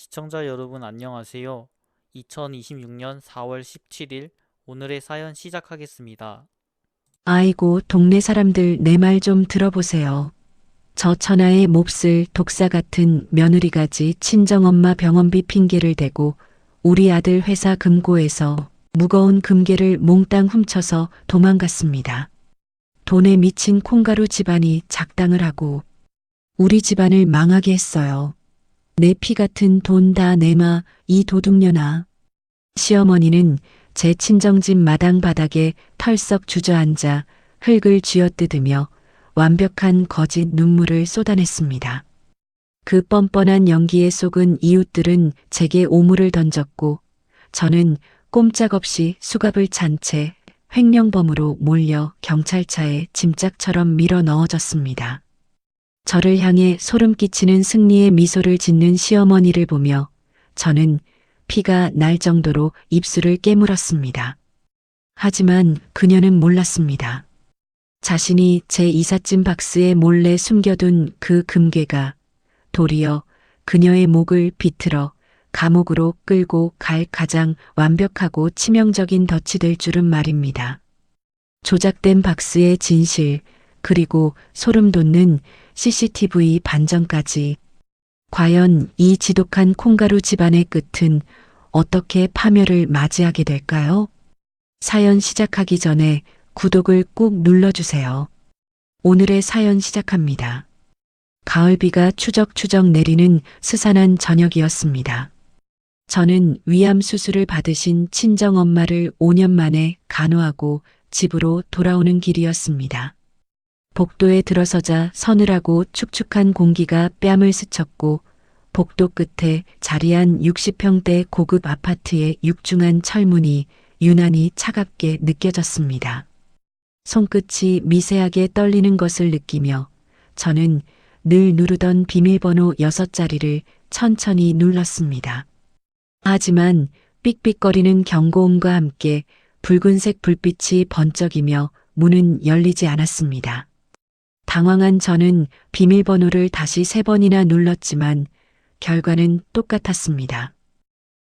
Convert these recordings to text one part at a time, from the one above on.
시청자 여러분 안녕하세요. 2026년 4월 17일 오늘의 사연 시작하겠습니다. 아이고, 동네 사람들 내 말 좀 들어보세요. 저 천하의 몹쓸 독사 같은 며느리가지 친정엄마 병원비 핑계를 대고 우리 아들 회사 금고에서 무거운 금괴를 몽땅 훔쳐서 도망갔습니다. 돈에 미친 콩가루 집안이 작당을 하고 우리 집안을 망하게 했어요. 내 피 같은 돈 다 내마 이 도둑년아. 시어머니는 제 친정집 마당 바닥에 털썩 주저앉아 흙을 쥐어뜯으며 완벽한 거짓 눈물을 쏟아냈습니다. 그 뻔뻔한 연기에 속은 이웃들은 제게 오물을 던졌고 저는 꼼짝없이 수갑을 찬 채 횡령범으로 몰려 경찰차에 짐짝처럼 밀어 넣어졌습니다. 저를 향해 소름 끼치는 승리의 미소를 짓는 시어머니를 보며 저는 피가 날 정도로 입술을 깨물었습니다. 하지만 그녀는 몰랐습니다. 자신이 제 이삿짐 박스에 몰래 숨겨둔 그 금괴가 도리어 그녀의 목을 비틀어 감옥으로 끌고 갈 가장 완벽하고 치명적인 덫이 될 줄은 말입니다. 조작된 박스의 진실, 그리고 소름 돋는 CCTV 반전까지. 과연 이 지독한 콩가루 집안의 끝은 어떻게 파멸을 맞이하게 될까요? 사연 시작하기 전에 구독을 꾹 눌러주세요. 오늘의 사연 시작합니다. 가을비가 추적추적 내리는 스산한 저녁이었습니다. 저는 위암 수술을 받으신 친정엄마를 5년 만에 간호하고 집으로 돌아오는 길이었습니다. 복도에 들어서자 서늘하고 축축한 공기가 뺨을 스쳤고 복도 끝에 자리한 60평대 고급 아파트의 육중한 철문이 유난히 차갑게 느껴졌습니다. 손끝이 미세하게 떨리는 것을 느끼며 저는 늘 누르던 비밀번호 6자리를 천천히 눌렀습니다. 하지만 삑삑거리는 경고음과 함께 붉은색 불빛이 번쩍이며 문은 열리지 않았습니다. 당황한 저는 비밀번호를 다시 3번이나 눌렀지만 결과는 똑같았습니다.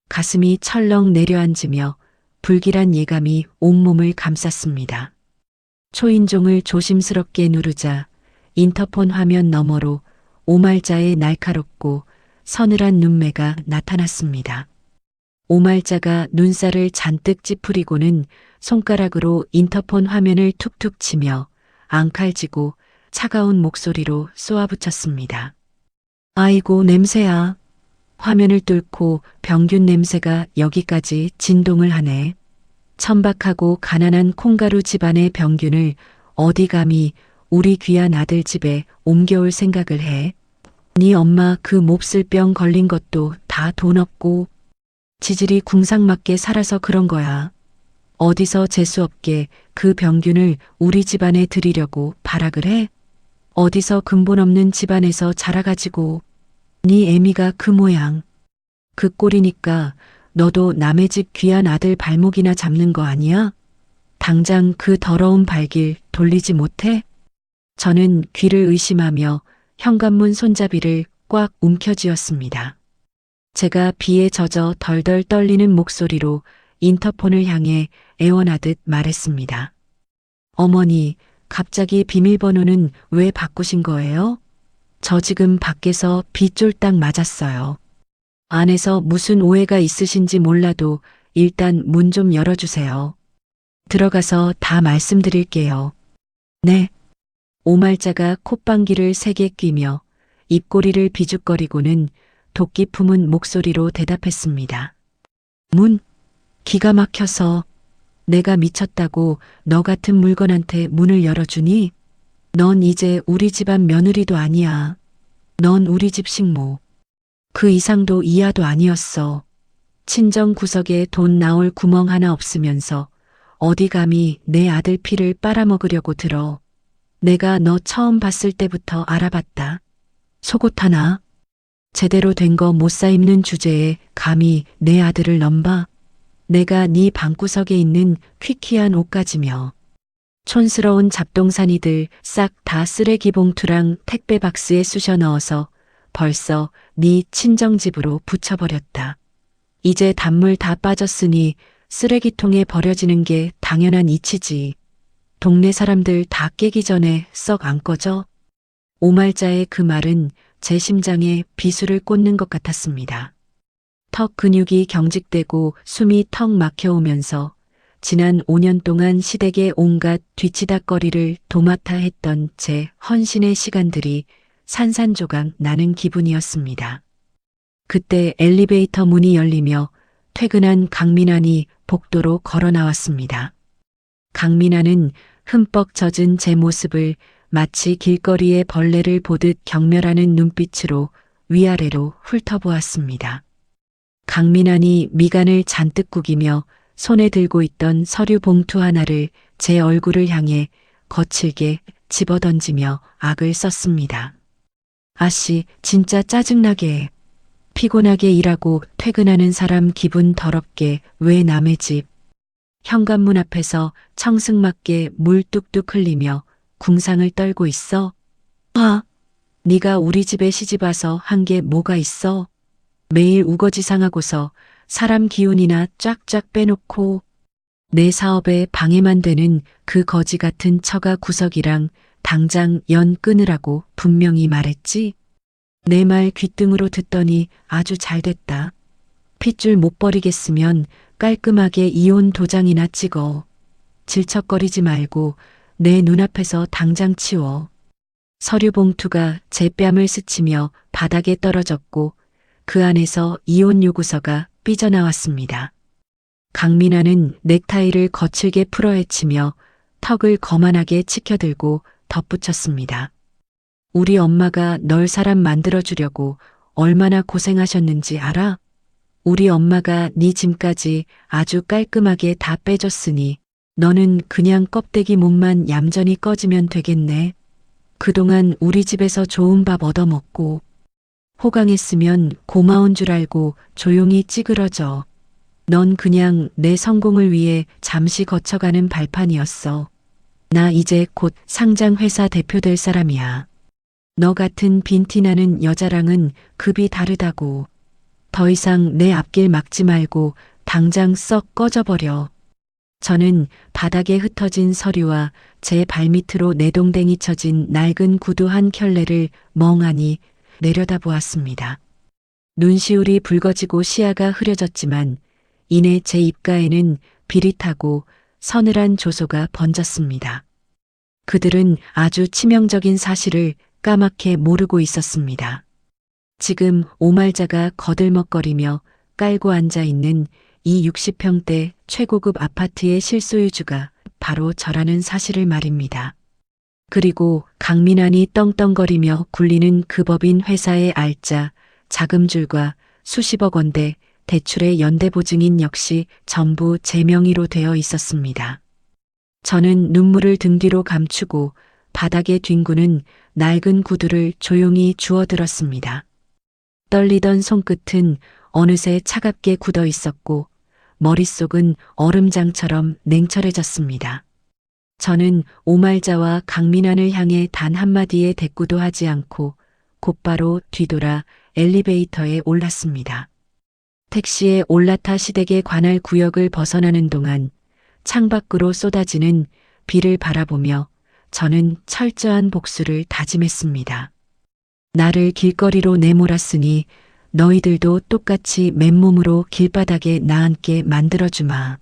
가슴이 철렁 내려앉으며 불길한 예감이 온몸을 감쌌습니다. 초인종을 조심스럽게 누르자 인터폰 화면 너머로 오말자의 날카롭고 서늘한 눈매가 나타났습니다. 오말자가 눈살을 잔뜩 찌푸리고는 손가락으로 인터폰 화면을 툭툭 치며 앙칼지고 차가운 목소리로 쏘아붙였습니다. 아이고 냄새야. 화면을 뚫고 병균 냄새가 여기까지 진동을 하네. 천박하고 가난한 콩가루 집안의 병균을 어디 감히 우리 귀한 아들 집에 옮겨올 생각을 해. 네 엄마 그 몹쓸 병 걸린 것도 다 돈 없고 지질이 궁상맞게 살아서 그런 거야. 어디서 재수없게 그 병균을 우리 집안에 들이려고 발악을 해? 어디서 근본 없는 집안에서 자라가지고 네 애미가 그 모양. 그 꼴이니까 너도 남의 집 귀한 아들 발목이나 잡는 거 아니야? 당장 그 더러운 발길 돌리지 못해? 저는 귀를 의심하며 현관문 손잡이를 꽉 움켜쥐었습니다. 제가 비에 젖어 덜덜 떨리는 목소리로 인터폰을 향해 애원하듯 말했습니다. 어머니, 갑자기 비밀번호는 왜 바꾸신 거예요? 저 지금 밖에서 비 쫄딱 맞았어요. 안에서 무슨 오해가 있으신지 몰라도 일단 문 좀 열어주세요. 들어가서 다 말씀드릴게요. 네. 오말자가 콧방귀를 세게 뀌며 입꼬리를 비죽거리고는 도끼 품은 목소리로 대답했습니다. 문? 기가 막혀서 내가 미쳤다고 너 같은 물건한테 문을 열어주니? 넌 이제 우리 집안 며느리도 아니야. 넌 우리 집 식모. 그 이상도 이하도 아니었어. 친정 구석에 돈 나올 구멍 하나 없으면서 어디 감히 내 아들 피를 빨아먹으려고 들어. 내가 너 처음 봤을 때부터 알아봤다. 속옷 하나? 제대로 된 거 못 사 입는 주제에 감히 내 아들을 넘봐? 내가 네 방구석에 있는 퀴퀴한 옷가지며 촌스러운 잡동사니들 싹 다 쓰레기 봉투랑 택배 박스에 쑤셔 넣어서 벌써 네 친정집으로 붙여버렸다. 이제 단물 다 빠졌으니 쓰레기통에 버려지는 게 당연한 이치지. 동네 사람들 다 깨기 전에 썩 안 꺼져? 오말자의 그 말은 제 심장에 비수를 꽂는 것 같았습니다. 턱 근육이 경직되고 숨이 턱 막혀오면서 지난 5년 동안 시댁의 온갖 뒤치다꺼리를 도맡아 했던 제 헌신의 시간들이 산산조각 나는 기분이었습니다. 그때 엘리베이터 문이 열리며 퇴근한 강민환이 복도로 걸어 나왔습니다. 강민환은 흠뻑 젖은 제 모습을 마치 길거리의 벌레를 보듯 경멸하는 눈빛으로 위아래로 훑어보았습니다. 강민환이 미간을 잔뜩 구기며 손에 들고 있던 서류 봉투 하나를 제 얼굴을 향해 거칠게 집어던지며 악을 썼습니다. 아씨, 진짜 짜증나게. 피곤하게 일하고 퇴근하는 사람 기분 더럽게 왜 남의 집. 현관문 앞에서 청승맞게 물 뚝뚝 흘리며 궁상을 떨고 있어? 아, 네가 우리 집에 시집 와서 한 게 뭐가 있어? 매일 우거지상하고서 사람 기운이나 쫙쫙 빼놓고 내 사업에 방해만 되는 그 거지 같은 처가 구석이랑 당장 연 끊으라고 분명히 말했지? 내 말 귓등으로 듣더니 아주 잘됐다. 핏줄 못 버리겠으면 깔끔하게 이혼 도장이나 찍어. 질척거리지 말고 내 눈앞에서 당장 치워. 서류 봉투가 제 뺨을 스치며 바닥에 떨어졌고 그 안에서 이혼 요구서가 삐져나왔습니다. 강민환은 넥타이를 거칠게 풀어헤치며 턱을 거만하게 치켜들고 덧붙였습니다. 우리 엄마가 널 사람 만들어주려고 얼마나 고생하셨는지 알아? 우리 엄마가 네 짐까지 아주 깔끔하게 다 빼줬으니 너는 그냥 껍데기 몸만 얌전히 꺼지면 되겠네. 그동안 우리 집에서 좋은 밥 얻어먹고 호강했으면 고마운 줄 알고 조용히 찌그러져. 넌 그냥 내 성공을 위해 잠시 거쳐가는 발판이었어. 나 이제 곧 상장회사 대표 될 사람이야. 너 같은 빈티나는 여자랑은 급이 다르다고. 더 이상 내 앞길 막지 말고 당장 썩 꺼져버려. 저는 바닥에 흩어진 서류와 제 발밑으로 내동댕이 쳐진 낡은 구두 한 켤레를 멍하니 내려다보았습니다. 눈시울이 붉어지고 시야가 흐려졌지만 이내 제 입가에는 비릿하고 서늘한 조소가 번졌습니다. 그들은 아주 치명적인 사실을 까맣게 모르고 있었습니다. 지금 오말자가 거들먹거리며 깔고 앉아 있는 이 60평대 최고급 아파트의 실소유주가 바로 저라는 사실을 말입니다. 그리고 강민환이 떵떵거리며 굴리는 그 법인 회사의 알짜, 자금줄과 수십억 원대 대출의 연대보증인 역시 전부 제 명의로 되어 있었습니다. 저는 눈물을 등 뒤로 감추고 바닥에 뒹구는 낡은 구두를 조용히 주워들었습니다. 떨리던 손끝은 어느새 차갑게 굳어 있었고 머릿속은 얼음장처럼 냉철해졌습니다. 저는 오말자와 강민환을 향해 단 한마디의 대꾸도 하지 않고 곧바로 뒤돌아 엘리베이터에 올랐습니다. 택시에 올라타 시댁의 관할 구역을 벗어나는 동안 창밖으로 쏟아지는 비를 바라보며 저는 철저한 복수를 다짐했습니다. 나를 길거리로 내몰았으니 너희들도 똑같이 맨몸으로 길바닥에 나앉게 만들어주마.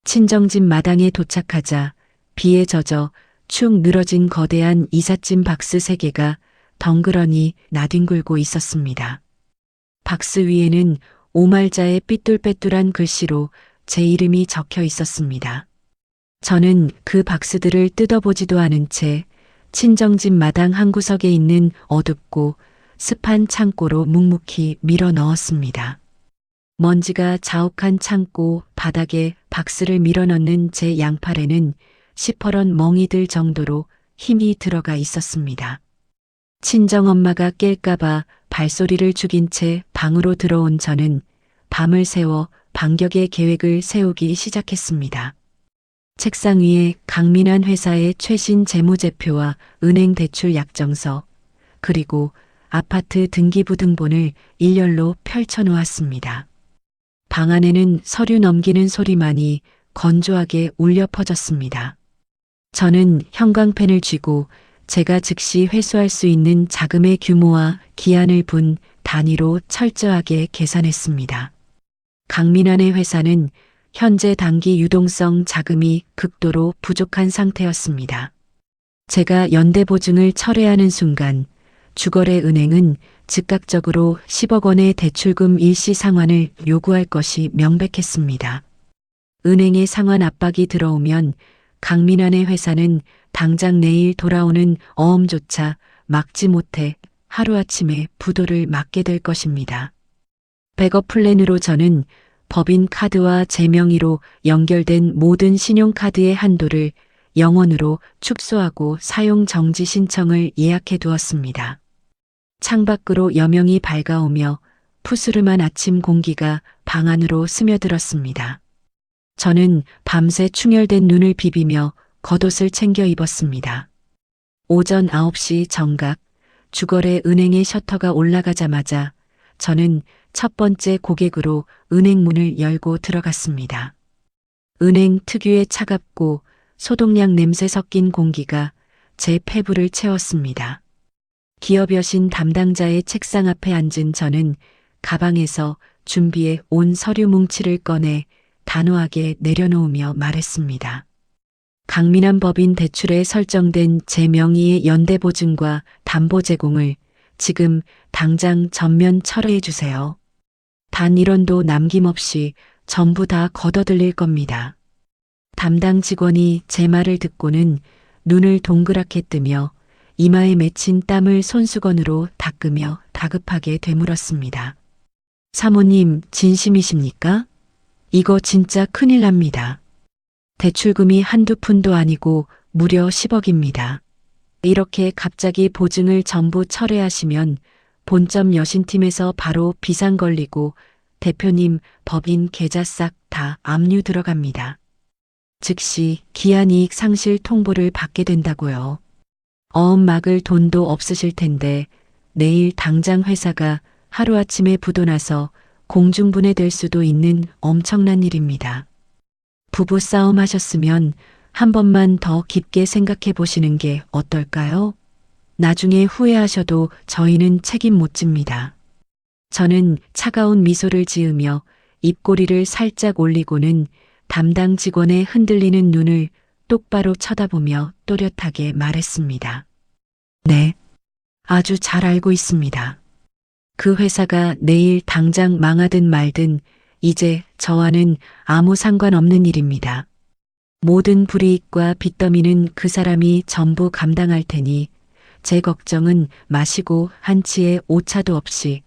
친정집 마당에 도착하자 비에 젖어 축 늘어진 거대한 이삿짐 박스 3개가 덩그러니 나뒹굴고 있었습니다. 박스 위에는 오말자의 삐뚤빼뚤한 글씨로 제 이름이 적혀 있었습니다. 저는 그 박스들을 뜯어보지도 않은 채 친정집 마당 한 구석에 있는 어둡고 습한 창고로 묵묵히 밀어 넣었습니다. 먼지가 자욱한 창고 바닥에 박스를 밀어 넣는 제 양팔에는 시퍼런 멍이 들 정도로 힘이 들어가 있었습니다. 친정엄마가 깰까봐 발소리를 죽인 채 방으로 들어온 저는 밤을 새워 반격의 계획을 세우기 시작했습니다. 책상 위에 강민환 회사의 최신 재무제표와 은행 대출 약정서, 그리고 아파트 등기부등본을 일렬로 펼쳐 놓았습니다. 방 안에는 서류 넘기는 소리만이 건조하게 울려 퍼졌습니다. 저는 형광펜을 쥐고 제가 즉시 회수할 수 있는 자금의 규모와 기한을 분 단위로 철저하게 계산했습니다. 강민환의 회사는 현재 단기 유동성 자금이 극도로 부족한 상태였습니다. 제가 연대보증을 철회하는 순간 주거래 은행은 즉각적으로 10억 원의 대출금 일시 상환을 요구할 것이 명백했습니다. 은행의 상환 압박이 들어오면 강민환의 회사는 당장 내일 돌아오는 어음조차 막지 못해 하루아침에 부도를 맞게 될 것입니다. 백업 플랜으로 저는 법인 카드와 제 명의로 연결된 모든 신용카드의 한도를 0원으로 축소하고 사용 정지 신청을 예약해 두었습니다. 창밖으로 여명이 밝아오며 푸스름한 아침 공기가 방 안으로 스며들었습니다. 저는 밤새 충혈된 눈을 비비며 겉옷을 챙겨 입었습니다. 오전 9시 정각 주거래 은행의 셔터가 올라가자마자 저는 첫 번째 고객으로 은행 문을 열고 들어갔습니다. 은행 특유의 차갑고 소독약 냄새 섞인 공기가 제 폐부를 채웠습니다. 기업 여신 담당자의 책상 앞에 앉은 저는 가방에서 준비해 온 서류 뭉치를 꺼내 단호하게 내려놓으며 말했습니다. 강민환 법인 대출에 설정된 제 명의의 연대보증과 담보 제공을 지금 당장 전면 철회해 주세요. 단 1원도 남김없이 전부 다 걷어들릴 겁니다. 담당 직원이 제 말을 듣고는 눈을 동그랗게 뜨며 이마에 맺힌 땀을 손수건으로 닦으며 다급하게 되물었습니다. 사모님, 진심이십니까? 이거 진짜 큰일 납니다. 대출금이 한두 푼도 아니고 무려 10억입니다. 이렇게 갑자기 보증을 전부 철회하시면 본점 여신팀에서 바로 비상 걸리고 대표님 법인 계좌 싹 다 압류 들어갑니다. 즉시 기한이익 상실 통보를 받게 된다고요. 어음 막을 돈도 없으실 텐데 내일 당장 회사가 하루아침에 부도나서 공중분해될 수도 있는 엄청난 일입니다. 부부싸움 하셨으면 한 번만 더 깊게 생각해 보시는 게 어떨까요? 나중에 후회하셔도 저희는 책임 못 집니다. 저는 차가운 미소를 지으며 입꼬리를 살짝 올리고는 담당 직원의 흔들리는 눈을 똑바로 쳐다보며 또렷하게 말했습니다. 네, 아주 잘 알고 있습니다. 그 회사가 내일 당장 망하든 말든 이제 저와는 아무 상관없는 일입니다. 모든 불이익과 빚더미는 그 사람이 전부 감당할 테니 제 걱정은 마시고 한치의 오차도 없이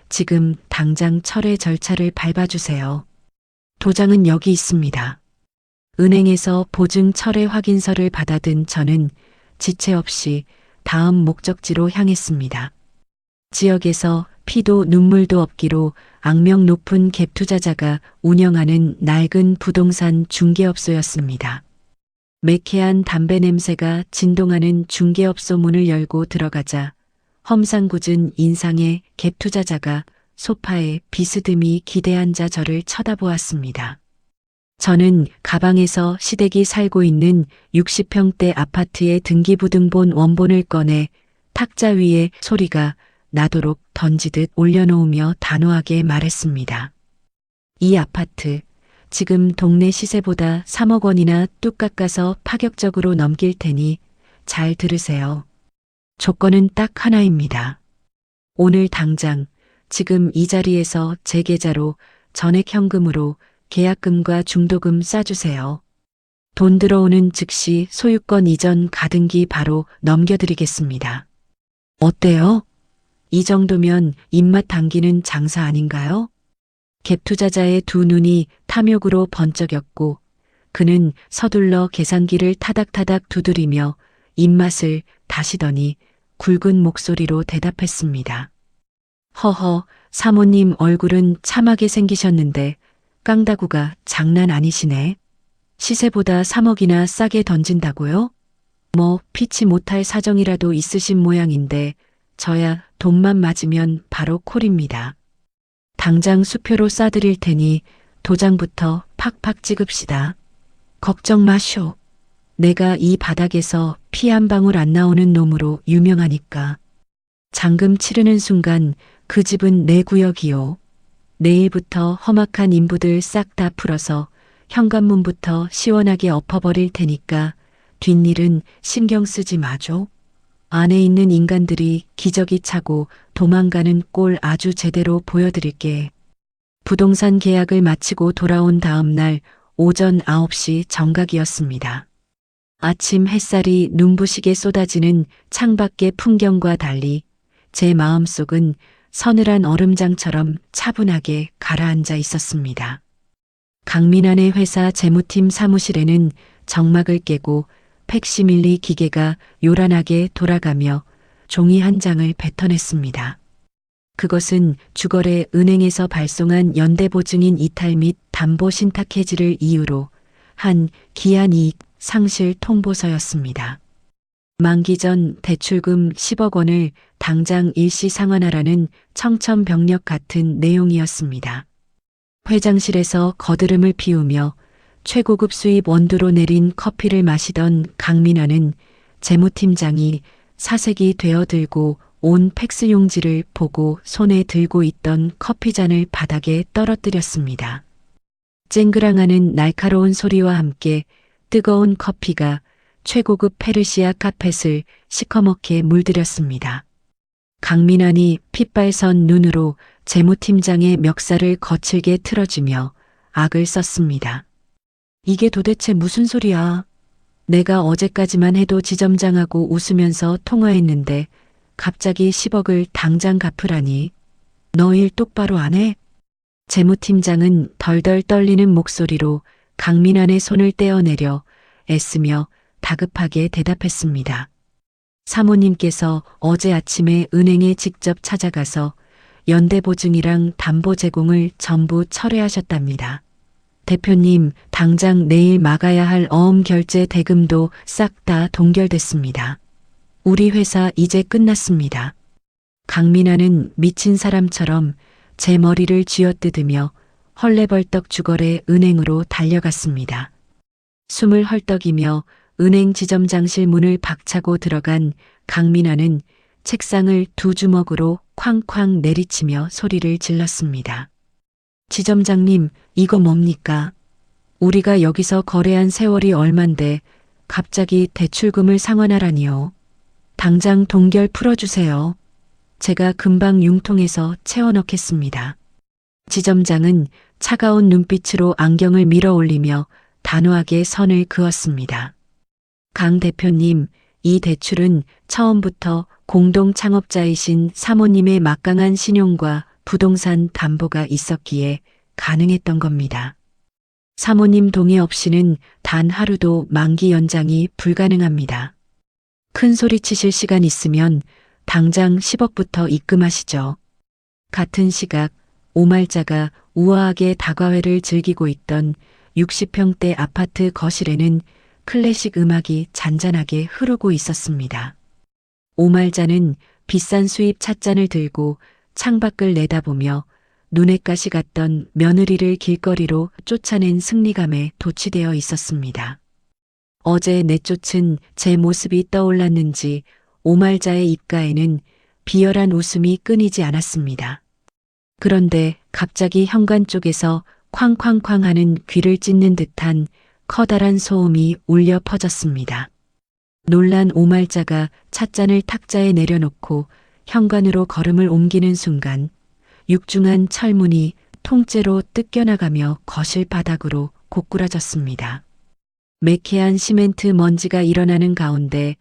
지금 당장 철회 절차를 밟아주세요. 도장은 여기 있습니다. 은행에서 보증 철회 확인서를 받아든 저는 지체 없이 다음 목적지로 향했습니다. 지역에서 피도 눈물도 없기로 악명 높은 갭 투자자가 운영하는 낡은 부동산 중개업소였습니다. 매캐한 담배 냄새가 진동하는 중개업소 문을 열고 들어가자 험상궂은 인상의 갭 투자자가 소파에 비스듬히 기대앉아 저를 쳐다보았습니다. 저는 가방에서 시댁이 살고 있는 60평대 아파트의 등기부등본 원본을 꺼내 탁자 위에 소리가 나도록 던지듯 올려놓으며 단호하게 말했습니다. 이 아파트, 지금 동네 시세보다 3억 원이나 뚝 깎아서 파격적으로 넘길 테니 잘 들으세요. 조건은 딱 하나입니다. 오늘 당장 지금 이 자리에서 제 계좌로 전액 현금으로 계약금과 중도금 싸주세요. 돈 들어오는 즉시 소유권 이전 가등기 바로 넘겨드리겠습니다. 어때요? 이 정도면 입맛 당기는 장사 아닌가요? 갭 투자자의 두 눈이 탐욕으로 번쩍였고 그는 서둘러 계산기를 타닥타닥 두드리며 입맛을 다시더니 굵은 목소리로 대답했습니다. 허허, 사모님 얼굴은 참하게 생기셨는데 깡다구가 장난 아니시네. 시세보다 3억이나 싸게 던진다고요? 뭐 피치 못할 사정이라도 있으신 모양인데 저야 돈만 맞으면 바로 콜입니다. 당장 수표로 싸드릴 테니 도장부터 팍팍 찍읍시다. 걱정 마쇼. 내가 이 바닥에서 피 한 방울 안 나오는 놈으로 유명하니까. 잔금 치르는 순간 그 집은 내 구역이요. 내일부터 험악한 인부들 싹 다 풀어서 현관문부터 시원하게 엎어버릴 테니까 뒷일은 신경 쓰지 마죠. 안에 있는 인간들이 기저귀 차고 도망가는 꼴 아주 제대로 보여드릴게. 부동산 계약을 마치고 돌아온 다음 날 오전 9시 정각이었습니다. 아침 햇살이 눈부시게 쏟아지는 창밖의 풍경과 달리 제 마음속은 서늘한 얼음장처럼 차분하게 가라앉아 있었습니다. 강민환의 회사 재무팀 사무실에는 정막을 깨고 팩시밀리 기계가 요란하게 돌아가며 종이 한 장을 뱉어냈습니다. 그것은 주거래 은행에서 발송한 연대보증인 이탈 및 담보 신탁 해지를 이유로 한 기한 이익 상실 통보서였습니다. 만기 전 대출금 10억 원을 당장 일시 상환하라는 청천벽력 같은 내용이었습니다. 회장실에서 거드름을 피우며 최고급 수입 원두로 내린 커피를 마시던 강민아는 재무팀장이 사색이 되어 들고 온 팩스 용지를 보고 손에 들고 있던 커피잔을 바닥에 떨어뜨렸습니다. 쨍그랑하는 날카로운 소리와 함께 뜨거운 커피가 최고급 페르시아 카펫을 시커멓게 물들였습니다. 강민환이 핏발선 눈으로 재무팀장의 멱살을 거칠게 틀어주며 악을 썼습니다. 이게 도대체 무슨 소리야? 내가 어제까지만 해도 지점장하고 웃으면서 통화했는데 갑자기 10억을 당장 갚으라니. 너 일 똑바로 안 해? 재무팀장은 덜덜 떨리는 목소리로 강민환의 손을 떼어내려 애쓰며 다급하게 대답했습니다. 사모님께서 어제 아침에 은행에 직접 찾아가서 연대보증이랑 담보 제공을 전부 철회하셨답니다. 대표님, 당장 내일 막아야 할 어음 결제 대금도 싹 다 동결됐습니다. 우리 회사 이제 끝났습니다. 강민아는 미친 사람처럼 제 머리를 쥐어뜯으며 헐레벌떡 주거래 은행으로 달려갔습니다. 숨을 헐떡이며 은행 지점장실 문을 박차고 들어간 강민아는 책상을 두 주먹으로 쾅쾅 내리치며 소리를 질렀습니다. 지점장님, 이거 뭡니까? 우리가 여기서 거래한 세월이 얼만데 갑자기 대출금을 상환하라니요. 당장 동결 풀어주세요. 제가 금방 융통해서 채워넣겠습니다. 지점장은 차가운 눈빛으로 안경을 밀어 올리며 단호하게 선을 그었습니다. 강 대표님, 이 대출은 처음부터 공동 창업자이신 사모님의 막강한 신용과 부동산 담보가 있었기에 가능했던 겁니다. 사모님 동의 없이는 단 하루도 만기 연장이 불가능합니다. 큰 소리 치실 시간 있으면 당장 10억부터 입금하시죠. 같은 시각 오말자가 우아하게 다과회를 즐기고 있던 60평대 아파트 거실에는 클래식 음악이 잔잔하게 흐르고 있었습니다. 오말자는 비싼 수입 찻잔을 들고 창밖을 내다보며 눈에 가시 갔던 며느리를 길거리로 쫓아낸 승리감에 도취되어 있었습니다. 어제 내쫓은 제 모습이 떠올랐는지 오말자의 입가에는 비열한 웃음이 끊이지 않았습니다. 그런데 갑자기 현관 쪽에서 쾅쾅쾅 하는 귀를 찢는 듯한 커다란 소음이 울려 퍼졌습니다. 놀란 오말자가 찻잔을 탁자에 내려놓고 현관으로 걸음을 옮기는 순간 육중한 철문이 통째로 뜯겨나가며 거실 바닥으로 고꾸라졌습니다. 매캐한 시멘트 먼지가 일어나는 가운데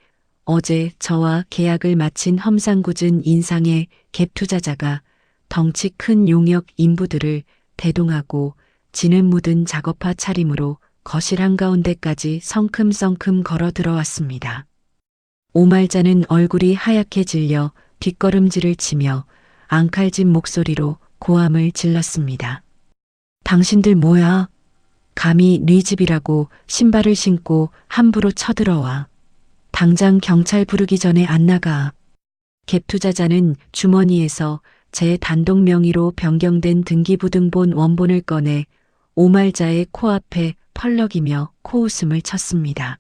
어제 저와 계약을 마친 험상궂은 인상의 갭 투자자가 덩치 큰 용역 인부들을 대동하고 진흙 묻은 작업화 차림으로 거실 한가운데까지 성큼성큼 걸어 들어왔습니다. 오말자는 얼굴이 하얗게 질려 뒷걸음질을 치며 앙칼진 목소리로 고함을 질렀습니다. 당신들 뭐야? 감히 네 집이라고 신발을 신고 함부로 쳐들어와. 당장 경찰 부르기 전에 안 나가. 갭투자자는 주머니에서 제 단독 명의로 변경된 등기부등본 원본을 꺼내 오말자의 코앞에 펄럭이며 코웃음을 쳤습니다.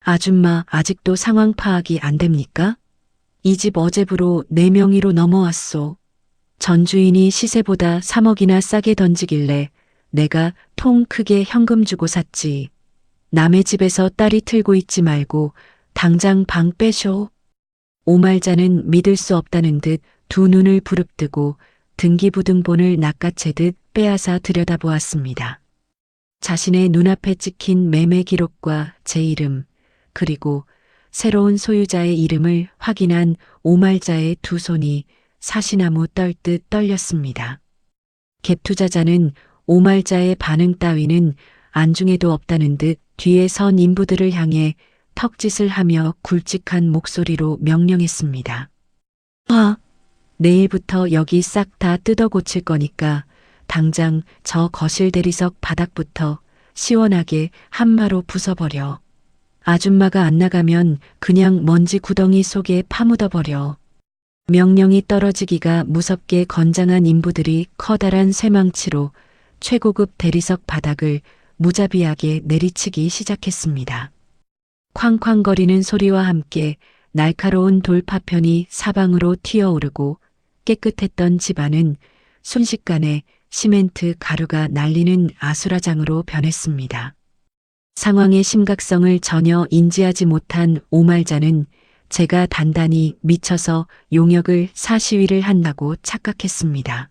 아줌마 아직도 상황 파악이 안 됩니까? 이 집 어제부로 내 명의로 넘어왔소. 전 주인이 시세보다 3억이나 싸게 던지길래 내가 통 크게 현금 주고 샀지. 남의 집에서 딸이 틀고 있지 말고 당장 방 빼쇼. 오말자는 믿을 수 없다는 듯 두 눈을 부릅뜨고 등기부등본을 낚아채듯 빼앗아 들여다보았습니다. 자신의 눈앞에 찍힌 매매 기록과 제 이름, 그리고 새로운 소유자의 이름을 확인한 오말자의 두 손이 사시나무 떨듯 떨렸습니다. 갭투자자는 오말자의 반응 따위는 안중에도 없다는 듯 뒤에 선 인부들을 향해 턱짓을 하며 굵직한 목소리로 명령했습니다. 내일부터 여기 싹 다 뜯어 고칠 거니까 당장 저 거실 대리석 바닥부터 시원하게 한마로 부숴버려. 아줌마가 안 나가면 그냥 먼지 구덩이 속에 파묻어버려. 명령이 떨어지기가 무섭게 건장한 인부들이 커다란 쇠망치로 최고급 대리석 바닥을 무자비하게 내리치기 시작했습니다. 쾅쾅거리는 소리와 함께 날카로운 돌파편이 사방으로 튀어오르고 깨끗했던 집안은 순식간에 시멘트 가루가 날리는 아수라장으로 변했습니다. 상황의 심각성을 전혀 인지하지 못한 오말자는 제가 단단히 미쳐서 용역을 사시위를 한다고 착각했습니다.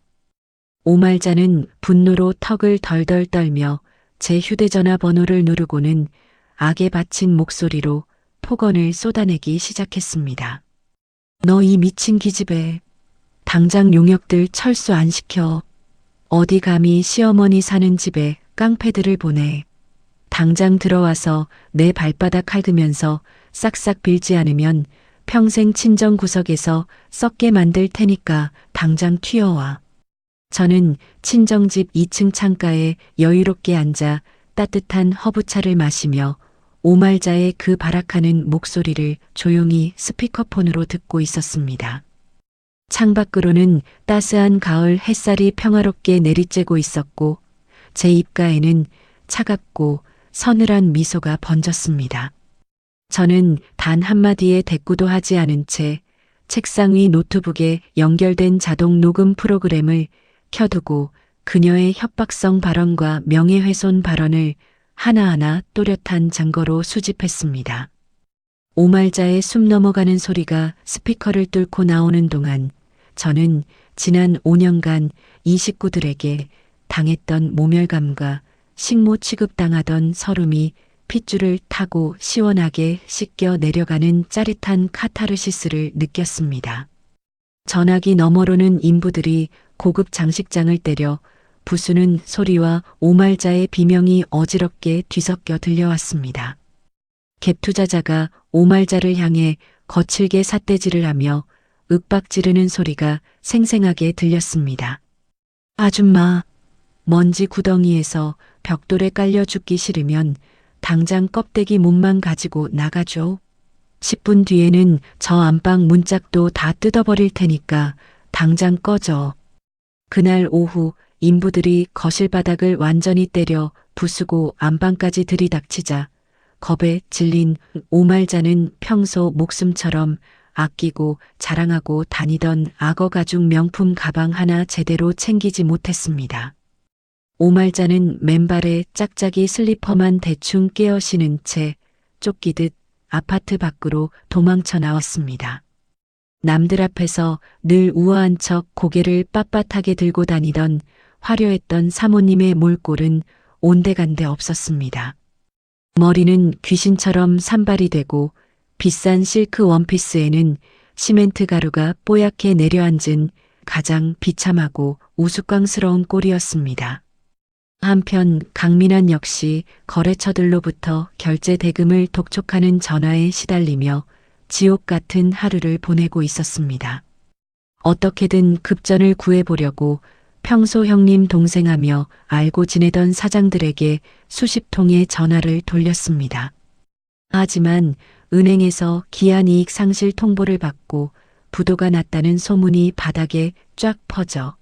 오말자는 분노로 턱을 덜덜 떨며 제 휴대전화 번호를 누르고는 악에 바친 목소리로 폭언을 쏟아내기 시작했습니다. 너 이 미친 기집애. 당장 용역들 철수 안 시켜. 어디 감히 시어머니 사는 집에 깡패들을 보내. 당장 들어와서 내 발바닥 핥으면서 싹싹 빌지 않으면 평생 친정 구석에서 썩게 만들 테니까 당장 튀어와. 저는 친정집 2층 창가에 여유롭게 앉아 따뜻한 허브차를 마시며 오말자의 그 발악하는 목소리를 조용히 스피커폰으로 듣고 있었습니다. 창밖으로는 따스한 가을 햇살이 평화롭게 내리쬐고 있었고 제 입가에는 차갑고 서늘한 미소가 번졌습니다. 저는 단 한마디의 대꾸도 하지 않은 채 책상 위 노트북에 연결된 자동 녹음 프로그램을 켜두고 그녀의 협박성 발언과 명예훼손 발언을 하나하나 또렷한 증거로 수집했습니다. 오말자의 숨 넘어가는 소리가 스피커를 뚫고 나오는 동안 저는 지난 5년간 이 식구들에게 당했던 모멸감과 식모 취급당하던 서름이 핏줄을 타고 시원하게 씻겨 내려가는 짜릿한 카타르시스를 느꼈습니다. 전화기 너머로는 인부들이 고급 장식장을 때려 부수는 소리와 오말자의 비명이 어지럽게 뒤섞여 들려왔습니다. 갭투자자가 오말자를 향해 거칠게 삿대질을 하며 윽박지르는 소리가 생생하게 들렸습니다. 아줌마, 먼지 구덩이에서 벽돌에 깔려 죽기 싫으면 당장 껍데기 몸만 가지고 나가줘. 10분 뒤에는 저 안방 문짝도 다 뜯어버릴 테니까 당장 꺼져. 그날 오후 인부들이 거실 바닥을 완전히 때려 부수고 안방까지 들이닥치자 겁에 질린 오말자는 평소 목숨처럼 아끼고 자랑하고 다니던 악어 가죽 명품 가방 하나 제대로 챙기지 못했습니다. 오말자는 맨발에 짝짝이 슬리퍼만 대충 깨어 신은 채 쫓기듯 아파트 밖으로 도망쳐 나왔습니다. 남들 앞에서 늘 우아한 척 고개를 빳빳하게 들고 다니던 화려했던 사모님의 몰골은 온데간데 없었습니다. 머리는 귀신처럼 산발이 되고 비싼 실크 원피스에는 시멘트 가루가 뽀얗게 내려앉은 가장 비참하고 우스꽝스러운 꼴이었습니다. 한편 강민환 역시 거래처들로부터 결제 대금을 독촉하는 전화에 시달리며 지옥 같은 하루를 보내고 있었습니다. 어떻게든 급전을 구해보려고 평소 형님 동생하며 알고 지내던 사장들에게 수십 통의 전화를 돌렸습니다. 하지만 은행에서 기한이익 상실 통보를 받고 부도가 났다는 소문이 바닥에 쫙 퍼져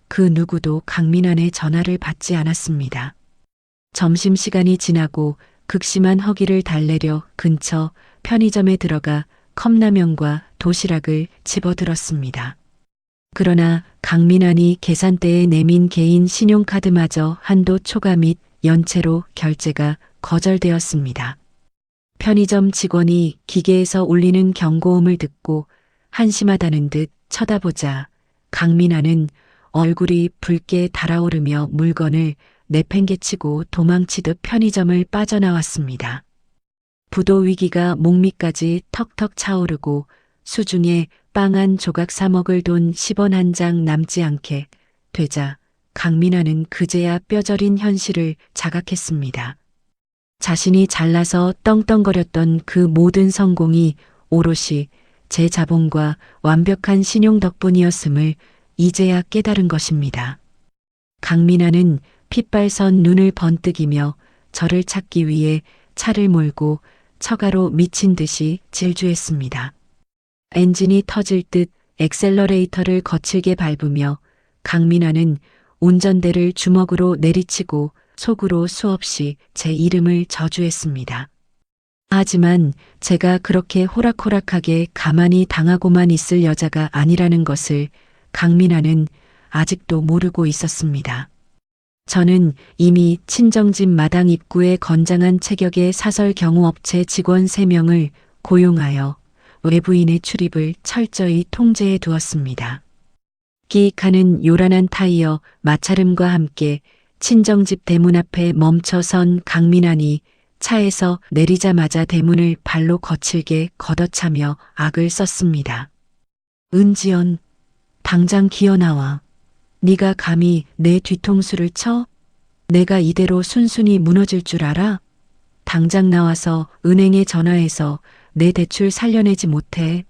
그 누구도 강민환의 전화를 받지 않았습니다. 점심시간이 지나고 극심한 허기를 달래려 근처 편의점에 들어가 컵라면과 도시락을 집어들었습니다. 그러나 강민환이 계산대에 내민 개인 신용카드마저 한도 초과 및 연체로 결제가 거절되었습니다. 편의점 직원이 기계에서 울리는 경고음을 듣고 한심하다는 듯 쳐다보자 강민환은 얼굴이 붉게 달아오르며 물건을 내팽개치고 도망치듯 편의점을 빠져나왔습니다. 부도 위기가 목밑까지 턱턱 차오르고 수중에 빵 한 조각 사 먹을 돈 10원 한 장 남지 않게 되자 강민환은 그제야 뼈저린 현실을 자각했습니다. 자신이 잘나서 떵떵거렸던 그 모든 성공이 오롯이 제 자본과 완벽한 신용 덕분이었음을 이제야 깨달은 것입니다. 강민환은 핏발선 눈을 번뜩이며 저를 찾기 위해 차를 몰고 처가로 미친 듯이 질주했습니다. 엔진이 터질 듯 엑셀러레이터를 거칠게 밟으며 강민환은 운전대를 주먹으로 내리치고 속으로 수없이 제 이름을 저주했습니다. 하지만 제가 그렇게 호락호락하게 가만히 당하고만 있을 여자가 아니라는 것을 강민환은 아직도 모르고 있었습니다. 저는 이미 친정집 마당 입구에 건장한 체격의 사설 경호업체 직원 3명을 고용하여 외부인의 출입을 철저히 통제해 두었습니다. 끼익하는 요란한 타이어 마찰음과 함께 친정집 대문 앞에 멈춰선 강민환이 차에서 내리자마자 대문을 발로 거칠게 걷어차며 악을 썼습니다. 은지연, 당장 기어나와. 네가 감히 내 뒤통수를 쳐? 내가 이대로 순순히 무너질 줄 알아? 당장 나와서 은행에 전화해서 내 대출 살려내지 못해.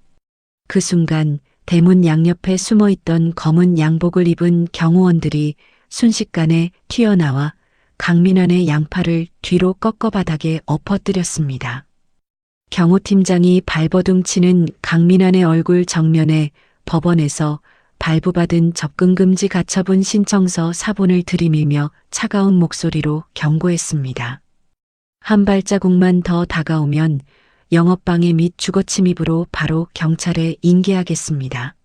그 순간 대문 양옆에 숨어있던 검은 양복을 입은 경호원들이 순식간에 튀어나와 강민환의 양팔을 뒤로 꺾어 바닥에 엎어뜨렸습니다. 경호팀장이 발버둥 치는 강민환의 얼굴 정면에 법원에서 발부받은 접근금지 가처분 신청서 사본을 들이밀며 차가운 목소리로 경고했습니다. 한 발자국만 더 다가오면 영업방해 및 주거침입으로 바로 경찰에 인계하겠습니다.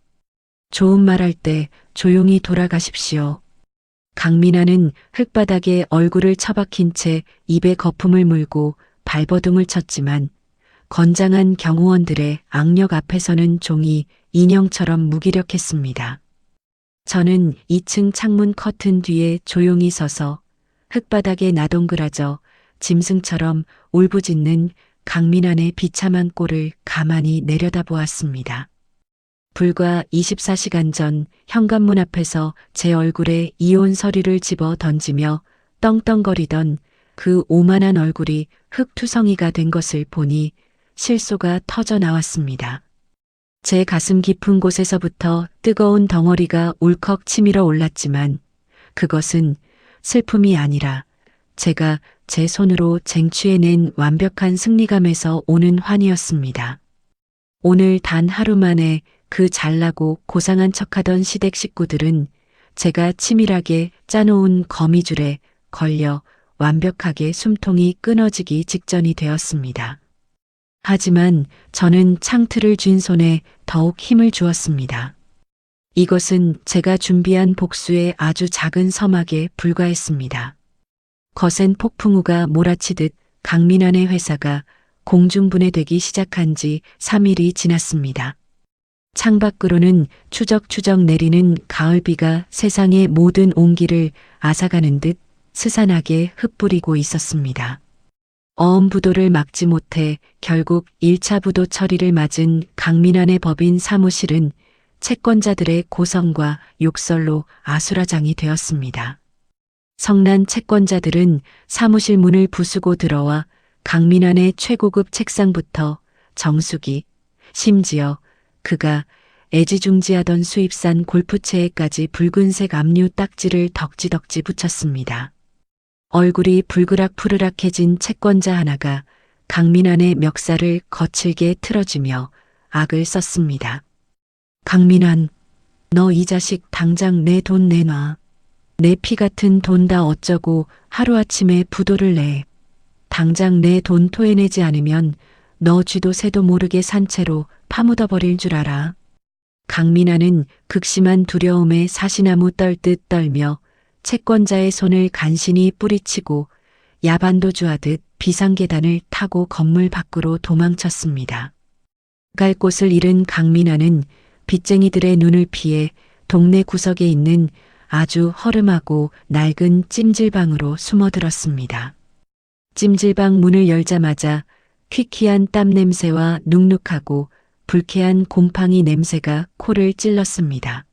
좋은 말할 때 조용히 돌아가십시오. 강민환은 흙바닥에 얼굴을 처박힌 채 입에 거품을 물고 발버둥을 쳤지만 건장한 경호원들의 악력 앞에서는 종이 인형처럼 무기력했습니다. 저는 2층 창문 커튼 뒤에 조용히 서서 흙바닥에 나동그라져 짐승처럼 울부짖는 강민환의 비참한 꼴을 가만히 내려다보았습니다. 불과 24시간 전 현관문 앞에서 제 얼굴에 이혼 서류를 집어 던지며 떵떵거리던 그 오만한 얼굴이 흙투성이가 된 것을 보니 실소가 터져 나왔습니다. 제 가슴 깊은 곳에서부터 뜨거운 덩어리가 울컥 치밀어 올랐지만 그것은 슬픔이 아니라 제가 제 손으로 쟁취해낸 완벽한 승리감에서 오는 환희였습니다. 오늘 단 하루 만에 그 잘나고 고상한 척하던 시댁 식구들은 제가 치밀하게 짜놓은 거미줄에 걸려 완벽하게 숨통이 끊어지기 직전이 되었습니다. 하지만 저는 창틀을 쥔 손에 더욱 힘을 주었습니다. 이것은 제가 준비한 복수의 아주 작은 서막에 불과했습니다. 거센 폭풍우가 몰아치듯 강민환의 회사가 공중분해되기 시작한 지 3일이 지났습니다. 창밖으로는 추적추적 내리는 가을비가 세상의 모든 온기를 앗아가는 듯 스산하게 흩뿌리고 있었습니다. 어음 부도를 막지 못해 결국 1차 부도 처리를 맞은 강민환의 법인 사무실은 채권자들의 고성과 욕설로 아수라장이 되었습니다. 성난 채권자들은 사무실 문을 부수고 들어와 강민환의 최고급 책상부터 정수기, 심지어 그가 애지중지하던 수입산 골프채에까지 붉은색 압류 딱지를 덕지덕지 붙였습니다. 얼굴이 불그락푸르락해진 채권자 하나가 강민환의 멱살을 거칠게 틀어주며 악을 썼습니다. 강민환, 너 이 자식 당장 내 돈 내놔. 내 피 같은 돈 다 어쩌고 하루아침에 부도를 내. 당장 내 돈 토해내지 않으면 너 쥐도 새도 모르게 산채로 파묻어버릴 줄 알아. 강민아는 극심한 두려움에 사시나무 떨듯 떨며 채권자의 손을 간신히 뿌리치고 야반도주하듯 비상계단을 타고 건물 밖으로 도망쳤습니다. 갈 곳을 잃은 강민아는 빚쟁이들의 눈을 피해 동네 구석에 있는 아주 허름하고 낡은 찜질방으로 숨어들었습니다. 찜질방 문을 열자마자 퀴퀴한 땀 냄새와 눅눅하고 불쾌한 곰팡이 냄새가 코를 찔렀습니다.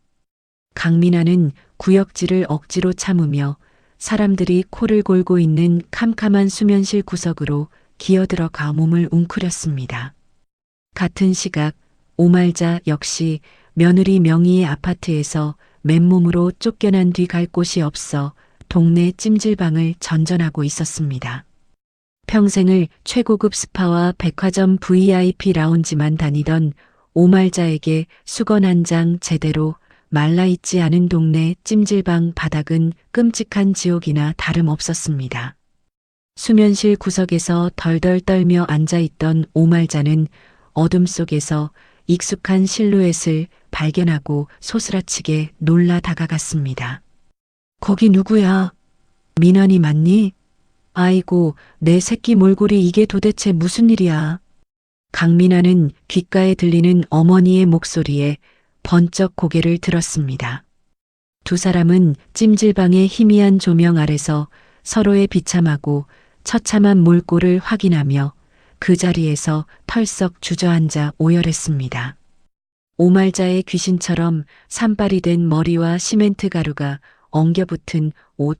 강민아는 구역질을 억지로 참으며 사람들이 코를 골고 있는 캄캄한 수면실 구석으로 기어들어가 몸을 웅크렸습니다. 같은 시각 오말자 역시 며느리 명의의 아파트에서 맨몸으로 쫓겨난 뒤 갈 곳이 없어 동네 찜질방을 전전하고 있었습니다. 평생을 최고급 스파와 백화점 VIP 라운지만 다니던 오말자에게 수건 한 장 제대로 말라있지 않은 동네 찜질방 바닥은 끔찍한 지옥이나 다름없었습니다. 수면실 구석에서 덜덜 떨며 앉아있던 오말자는 어둠 속에서 익숙한 실루엣을 발견하고 소스라치게 놀라 다가갔습니다. 거기 누구야? 민환이 맞니? 아이고, 내 새끼 몰골이 이게 도대체 무슨 일이야? 강민아는 귓가에 들리는 어머니의 목소리에 번쩍 고개를 들었습니다. 두 사람은 찜질방의 희미한 조명 아래서 서로의 비참하고 처참한 몰골을 확인하며 그 자리에서 털썩 주저앉아 오열했습니다. 오말자의 귀신처럼 산발이 된 머리와 시멘트 가루가 엉겨붙은 옷,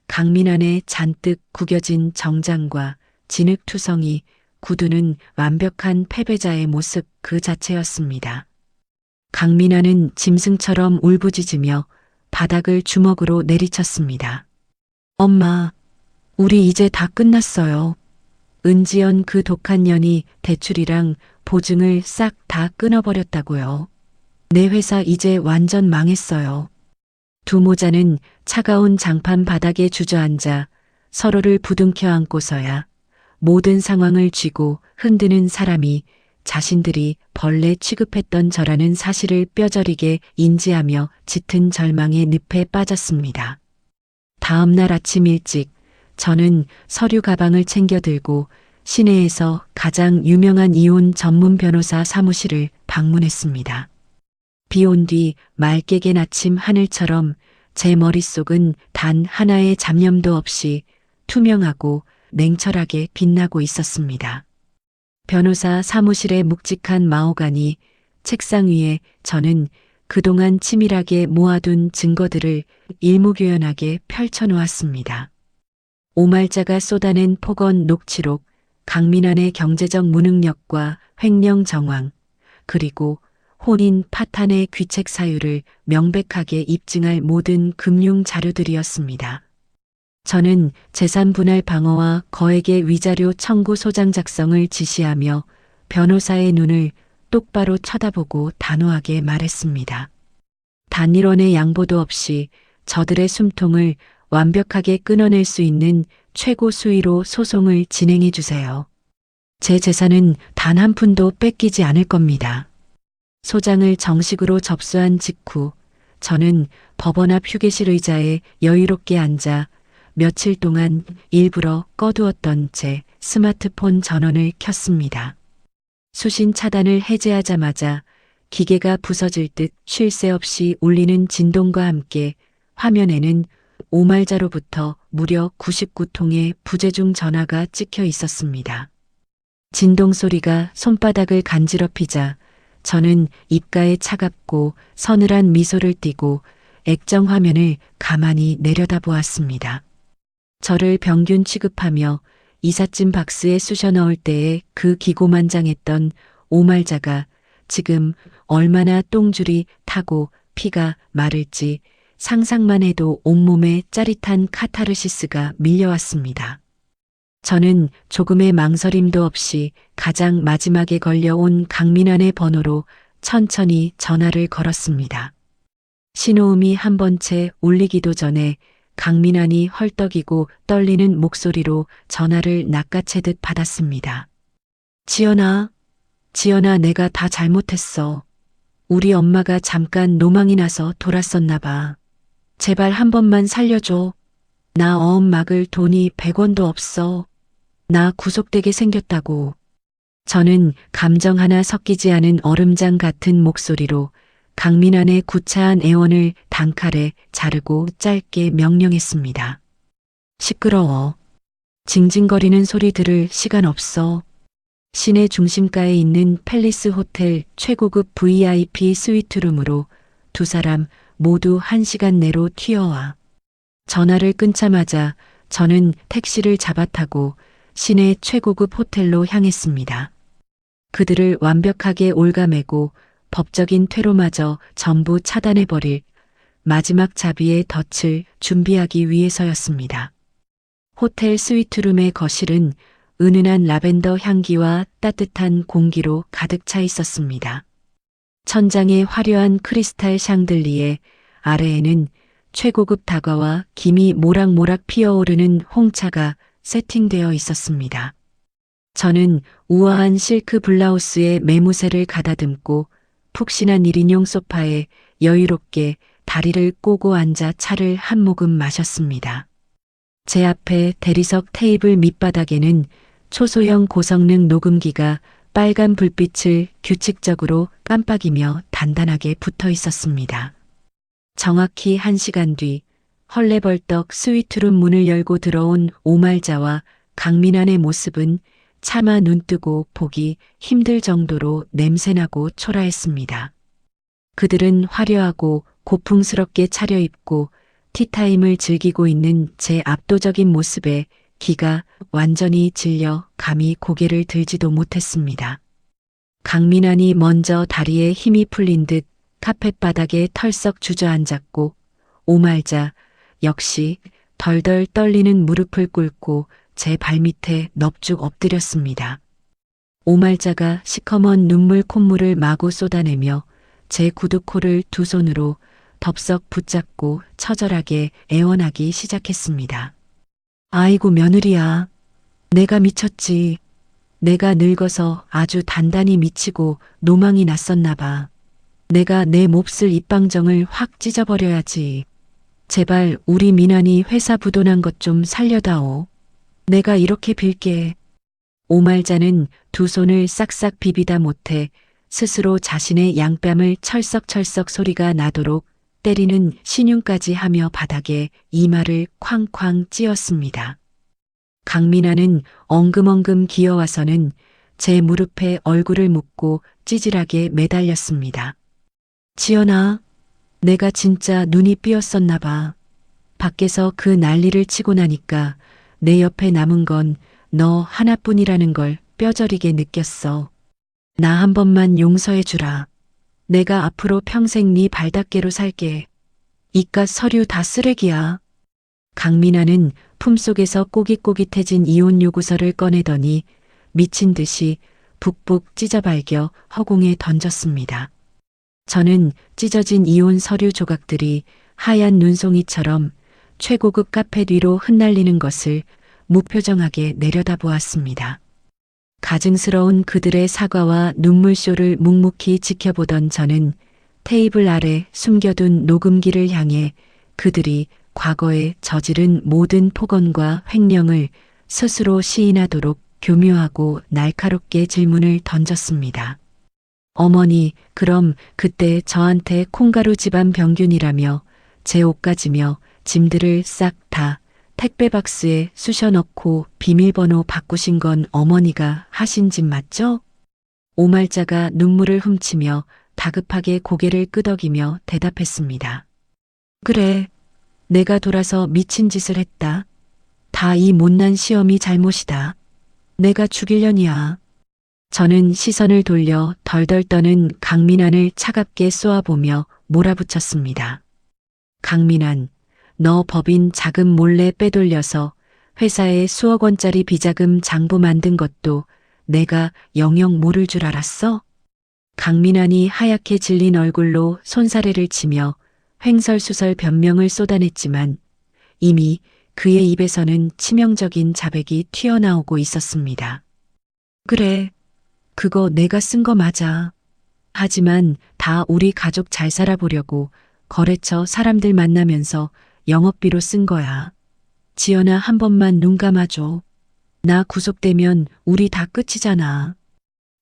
강민환의 잔뜩 구겨진 정장과 진흙투성이 구두는 완벽한 패배자의 모습 그 자체였습니다. 강민환은 짐승처럼 울부짖으며 바닥을 주먹으로 내리쳤습니다. 엄마, 우리 이제 다 끝났어요. 은지연 그 독한 년이 대출이랑 보증을 싹 다 끊어버렸다고요. 내 회사 이제 완전 망했어요. 두 모자는 차가운 장판 바닥에 주저앉아 서로를 부둥켜 안고서야 모든 상황을 쥐고 흔드는 사람이 자신들이 벌레 취급했던 저라는 사실을 뼈저리게 인지하며 짙은 절망의 늪에 빠졌습니다. 다음 날 아침 일찍 저는 서류 가방을 챙겨 들고 시내에서 가장 유명한 이혼 전문 변호사 사무실을 방문했습니다. 비 온 뒤 맑게 갠 아침 하늘처럼 제 머릿속은 단 하나의 잡념도 없이 투명하고 냉철하게 빛나고 있었습니다. 변호사 사무실의 묵직한 마호가니 책상 위에 저는 그동안 치밀하게 모아둔 증거들을 일목요연하게 펼쳐놓았습니다. 오말자가 쏟아낸 폭언 녹취록, 강민환의 경제적 무능력과 횡령 정황, 그리고 혼인 파탄의 귀책 사유를 명백하게 입증할 모든 금융 자료들이었습니다. 저는 재산 분할 방어와 거액의 위자료 청구 소장 작성을 지시하며 변호사의 눈을 똑바로 쳐다보고 단호하게 말했습니다. 단 1원의 양보도 없이 저들의 숨통을 완벽하게 끊어낼 수 있는 최고 수위로 소송을 진행해 주세요. 제 재산은 단 한 푼도 뺏기지 않을 겁니다. 소장을 정식으로 접수한 직후 저는 법원 앞 휴게실 의자에 여유롭게 앉아 며칠 동안 일부러 꺼두었던 제 스마트폰 전원을 켰습니다. 수신 차단을 해제하자마자 기계가 부서질 듯 쉴 새 없이 울리는 진동과 함께 화면에는 오말자로부터 무려 99통의 부재중 전화가 찍혀 있었습니다. 진동 소리가 손바닥을 간지럽히자 저는 입가에 차갑고 서늘한 미소를 띠고 액정 화면을 가만히 내려다보았습니다. 저를 병균 취급하며 이삿짐 박스에 쑤셔 넣을 때의 그 기고만장했던 오말자가 지금 얼마나 똥줄이 타고 피가 마를지 상상만 해도 온몸에 짜릿한 카타르시스가 밀려왔습니다. 저는 조금의 망설임도 없이 가장 마지막에 걸려온 강민환의 번호로 천천히 전화를 걸었습니다. 신호음이 한 번째 울리기도 전에 강민환이 헐떡이고 떨리는 목소리로 전화를 낚아채듯 받았습니다. 지연아, 지연아, 내가 다 잘못했어. 우리 엄마가 잠깐 노망이 나서 돌았었나 봐. 제발 한 번만 살려줘. 나 어음 막을 돈이 100원도 없어. 나 구속되게 생겼다고. 저는 감정 하나 섞이지 않은 얼음장 같은 목소리로 강민환의 구차한 애원을 단칼에 자르고 짧게 명령했습니다. 시끄러워. 징징거리는 소리 들을 시간 없어. 시내 중심가에 있는 팰리스 호텔 최고급 VIP 스위트룸으로 두 사람 모두 1시간 내로 튀어와. 전화를 끊자마자 저는 택시를 잡아타고 시내 최고급 호텔로 향했습니다. 그들을 완벽하게 옭아매고 법적인 퇴로마저 전부 차단해버릴 마지막 자비의 덫을 준비하기 위해서였습니다. 호텔 스위트룸의 거실은 은은한 라벤더 향기와 따뜻한 공기로 가득 차 있었습니다. 천장에 화려한 크리스탈 샹들리에 아래에는 최고급 다과와 김이 모락모락 피어오르는 홍차가 세팅되어 있었습니다. 저는 우아한 실크 블라우스에 매무새를 가다듬고 푹신한 1인용 소파에 여유롭게 다리를 꼬고 앉아 차를 한 모금 마셨습니다. 제 앞에 대리석 테이블 밑바닥에는 초소형 고성능 녹음기가 빨간 불빛을 규칙적으로 깜빡이며 단단하게 붙어 있었습니다. 정확히 1시간 뒤 헐레벌떡 스위트룸 문을 열고 들어온 오말자와 강민환의 모습은 차마 눈뜨고 보기 힘들 정도로 냄새나고 초라했습니다. 그들은 화려하고 고풍스럽게 차려입고 티타임을 즐기고 있는 제 압도적인 모습에 기가 완전히 질려 감히 고개를 들지도 못했습니다. 강민환이 먼저 다리에 힘이 풀린 듯 카펫바닥에 털썩 주저앉았고 오말자 역시 덜덜 떨리는 무릎을 꿇고 제 발밑에 넙죽 엎드렸습니다. 오말자가 시커먼 눈물 콧물을 마구 쏟아내며 제 구두코를 두 손으로 덥석 붙잡고 처절하게 애원하기 시작했습니다. 아이고 며느리야, 내가 미쳤지. 내가 늙어서 아주 단단히 미치고 노망이 났었나 봐. 내가 내 몹쓸 입방정을 확 찢어버려야지. 제발 우리 민환이 회사 부도난 것 좀 살려다오. 내가 이렇게 빌게. 오말자는 두 손을 싹싹 비비다 못해 스스로 자신의 양뺨을 철썩철썩 소리가 나도록 때리는 신용까지 하며 바닥에 이마를 쾅쾅 찧었습니다. 강민환은 엉금엉금 기어와서는 제 무릎에 얼굴을 묻고 찌질하게 매달렸습니다. 지연아, 내가 진짜 눈이 삐었었나 봐. 밖에서 그 난리를 치고 나니까 내 옆에 남은 건 너 하나뿐이라는 걸 뼈저리게 느꼈어. 나 한 번만 용서해 주라. 내가 앞으로 평생 네 발닦개로 살게. 이깟 서류 다 쓰레기야. 강민환은 품속에서 꼬깃꼬깃해진 이혼 요구서를 꺼내더니 미친 듯이 북북 찢어발겨 허공에 던졌습니다. 저는 찢어진 이혼 서류 조각들이 하얀 눈송이처럼 최고급 카펫 위로 흩날리는 것을 무표정하게 내려다보았습니다. 가증스러운 그들의 사과와 눈물쇼를 묵묵히 지켜보던 저는 테이블 아래 숨겨둔 녹음기를 향해 그들이 과거에 저지른 모든 폭언과 횡령을 스스로 시인하도록 교묘하고 날카롭게 질문을 던졌습니다. 어머니, 그럼 그때 저한테 콩가루 집안 병균이라며 제 옷가지며 짐들을 싹 다 택배 박스에 쑤셔 넣고 비밀번호 바꾸신 건 어머니가 하신 짓 맞죠? 오말자가 눈물을 훔치며 다급하게 고개를 끄덕이며 대답했습니다. 그래, 내가 돌아서 미친 짓을 했다. 다 이 못난 시험이 잘못이다. 내가 죽일려니야. 저는 시선을 돌려 덜덜 떠는 강민환을 차갑게 쏘아보며 몰아붙였습니다. 강민환, 너 법인 자금 몰래 빼돌려서 회사에 수억 원짜리 비자금 장부 만든 것도 내가 영영 모를 줄 알았어? 강민환이 하얗게 질린 얼굴로 손사래를 치며 횡설수설 변명을 쏟아냈지만 이미 그의 입에서는 치명적인 자백이 튀어나오고 있었습니다. 그래, 그거 내가 쓴 거 맞아. 하지만 다 우리 가족 잘 살아보려고 거래처 사람들 만나면서 영업비로 쓴 거야. 지연아, 한 번만 눈 감아줘. 나 구속되면 우리 다 끝이잖아.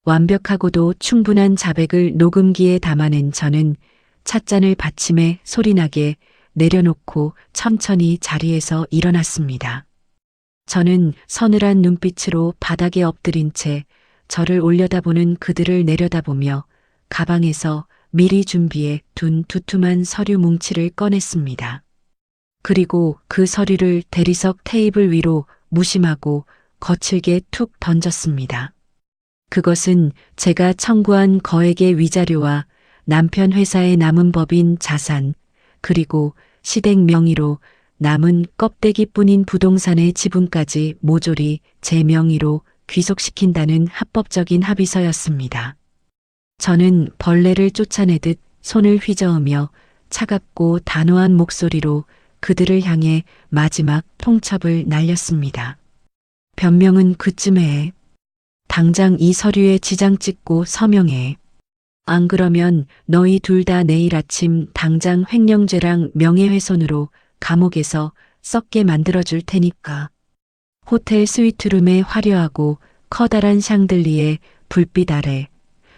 완벽하고도 충분한 자백을 녹음기에 담아낸 저는 찻잔을 받침에 소리나게 내려놓고 천천히 자리에서 일어났습니다. 저는 서늘한 눈빛으로 바닥에 엎드린 채 저를 올려다보는 그들을 내려다보며 가방에서 미리 준비해 둔 두툼한 서류 뭉치를 꺼냈습니다. 그리고 그 서류를 대리석 테이블 위로 무심하고 거칠게 툭 던졌습니다. 그것은 제가 청구한 거액의 위자료와 남편 회사에 남은 법인 자산, 그리고 시댁 명의로 남은 껍데기뿐인 부동산의 지분까지 모조리 제 명의로 귀속시킨다는 합법적인 합의서였습니다. 저는 벌레를 쫓아내듯 손을 휘저으며 차갑고 단호한 목소리로 그들을 향해 마지막 통첩을 날렸습니다. 변명은 그쯤에 해. 당장 이 서류에 지장 찍고 서명해. 안 그러면 너희 둘 다 내일 아침 당장 횡령죄랑 명예훼손으로 감옥에서 썩게 만들어줄 테니까. 호텔 스위트룸의 화려하고 커다란 샹들리에 불빛 아래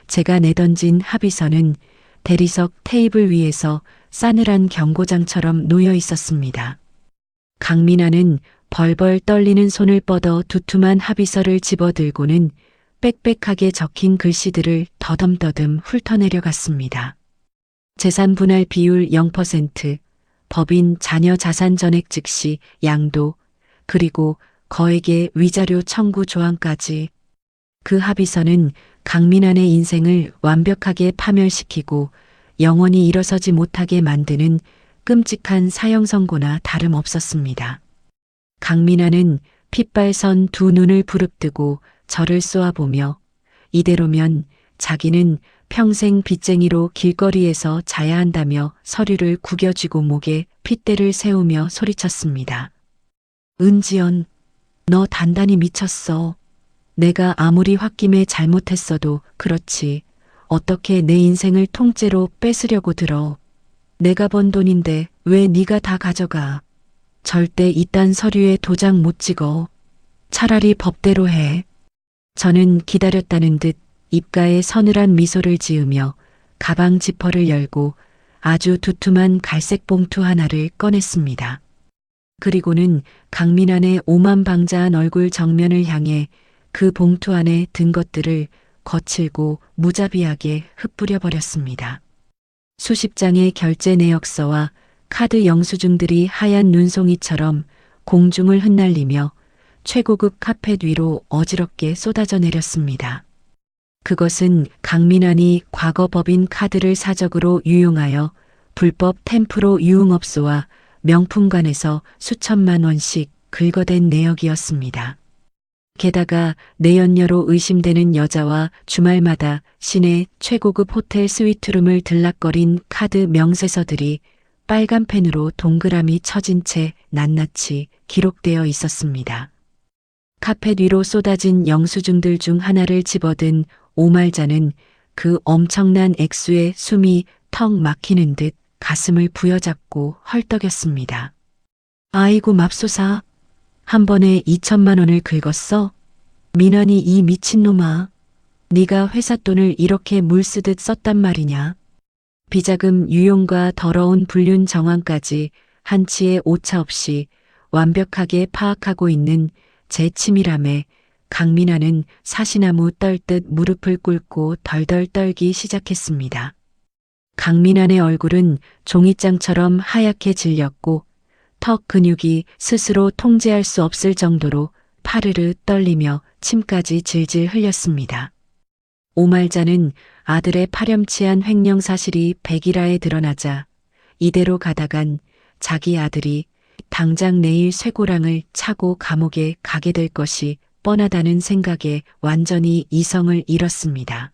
제가 내던진 합의서는 대리석 테이블 위에서 싸늘한 경고장처럼 놓여 있었습니다. 강민아는 벌벌 떨리는 손을 뻗어 두툼한 합의서를 집어들고는 빽빽하게 적힌 글씨들을 더듬더듬 훑어내려갔습니다. 재산 분할 비율 0%, 법인 자녀 자산 전액 즉시 양도, 그리고 거액의 위자료 청구 조항까지. 그 합의서는 강민환의 인생을 완벽하게 파멸시키고 영원히 일어서지 못하게 만드는 끔찍한 사형 선고나 다름없었습니다. 강민환은 핏발선 두 눈을 부릅뜨고 저를 쏘아보며 이대로면 자기는 평생 빚쟁이로 길거리에서 자야 한다며 서류를 구겨쥐고 목에 핏대를 세우며 소리쳤습니다. 은지연, 너 단단히 미쳤어. 내가 아무리 홧김에 잘못했어도 그렇지. 어떻게 내 인생을 통째로 뺏으려고 들어. 내가 번 돈인데 왜 네가 다 가져가. 절대 이딴 서류에 도장 못 찍어. 차라리 법대로 해. 저는 기다렸다는 듯 입가에 서늘한 미소를 지으며 가방 지퍼를 열고 아주 두툼한 갈색 봉투 하나를 꺼냈습니다. 그리고는 강민환의 오만방자한 얼굴 정면을 향해 그 봉투 안에 든 것들을 거칠고 무자비하게 흩뿌려 버렸습니다. 수십 장의 결제 내역서와 카드 영수증들이 하얀 눈송이처럼 공중을 흩날리며 최고급 카펫 위로 어지럽게 쏟아져 내렸습니다. 그것은 강민환이 과거 법인 카드를 사적으로 유용하여 불법 템프로 유흥업소와 명품관에서 수천만 원씩 긁어댄 내역이었습니다. 게다가 내연녀로 의심되는 여자와 주말마다 시내 최고급 호텔 스위트룸을 들락거린 카드 명세서들이 빨간 펜으로 동그라미 쳐진 채 낱낱이 기록되어 있었습니다. 카펫 위로 쏟아진 영수증들 중 하나를 집어든 오말자는 그 엄청난 액수에 숨이 턱 막히는 듯 가슴을 부여잡고 헐떡였습니다. 아이고 맙소사. 한 번에 2천만 원을 긁었어? 민환이 이 미친놈아. 네가 회사 돈을 이렇게 물쓰듯 썼단 말이냐. 비자금 유용과 더러운 불륜 정황까지 한치의 오차 없이 완벽하게 파악하고 있는 제 치밀함에 강민환은 사시나무 떨듯 무릎을 꿇고 덜덜 떨기 시작했습니다. 강민환의 얼굴은 종이장처럼 하얗게 질렸고 턱 근육이 스스로 통제할 수 없을 정도로 파르르 떨리며 침까지 질질 흘렸습니다. 오말자는 아들의 파렴치한 횡령 사실이 백일하에 드러나자 이대로 가다간 자기 아들이 당장 내일 쇠고랑을 차고 감옥에 가게 될 것이 뻔하다는 생각에 완전히 이성을 잃었습니다.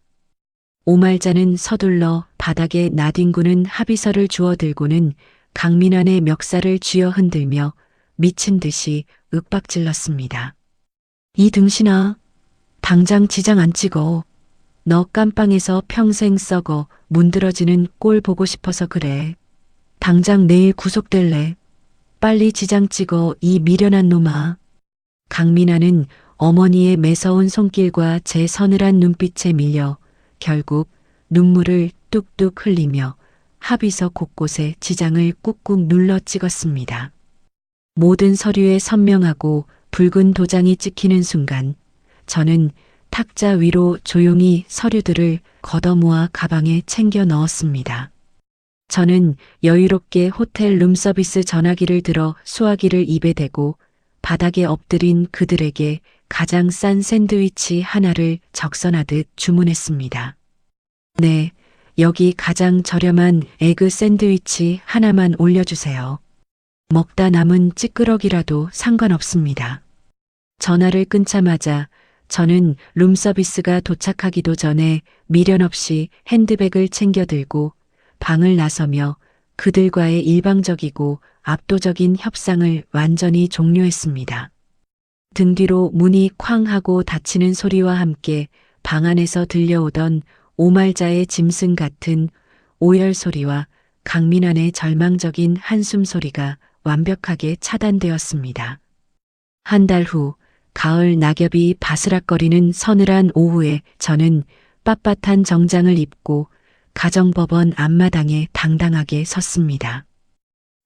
오말자는 서둘러 바닥에 나뒹구는 합의서를 주워들고는 강민환의 멱살을 쥐어 흔들며 미친 듯이 윽박질렀습니다. 이 등신아, 당장 지장 안 찍어. 너 깜빵에서 평생 썩어 문드러지는 꼴 보고 싶어서 그래. 당장 내일 구속될래. 빨리 지장 찍어 이 미련한 놈아. 강민아는 어머니의 매서운 손길과 제 서늘한 눈빛에 밀려 결국 눈물을 뚝뚝 흘리며 합의서 곳곳에 지장을 꾹꾹 눌러 찍었습니다. 모든 서류에 선명하고 붉은 도장이 찍히는 순간 저는 탁자 위로 조용히 서류들을 걷어모아 가방에 챙겨 넣었습니다. 저는 여유롭게 호텔 룸서비스 전화기를 들어 수화기를 입에 대고 바닥에 엎드린 그들에게 가장 싼 샌드위치 하나를 적선하듯 주문했습니다. 네, 여기 가장 저렴한 에그 샌드위치 하나만 올려주세요. 먹다 남은 찌끄러기라도 상관없습니다. 전화를 끊자마자 저는 룸서비스가 도착하기도 전에 미련 없이 핸드백을 챙겨 들고 방을 나서며 그들과의 일방적이고 압도적인 협상을 완전히 종료했습니다. 등 뒤로 문이 쾅 하고 닫히는 소리와 함께 방 안에서 들려오던 오말자의 짐승 같은 오열 소리와 강민환의 절망적인 한숨 소리가 완벽하게 차단되었습니다. 한 달 후 가을 낙엽이 바스락거리는 서늘한 오후에 저는 빳빳한 정장을 입고 가정법원 앞마당에 당당하게 섰습니다.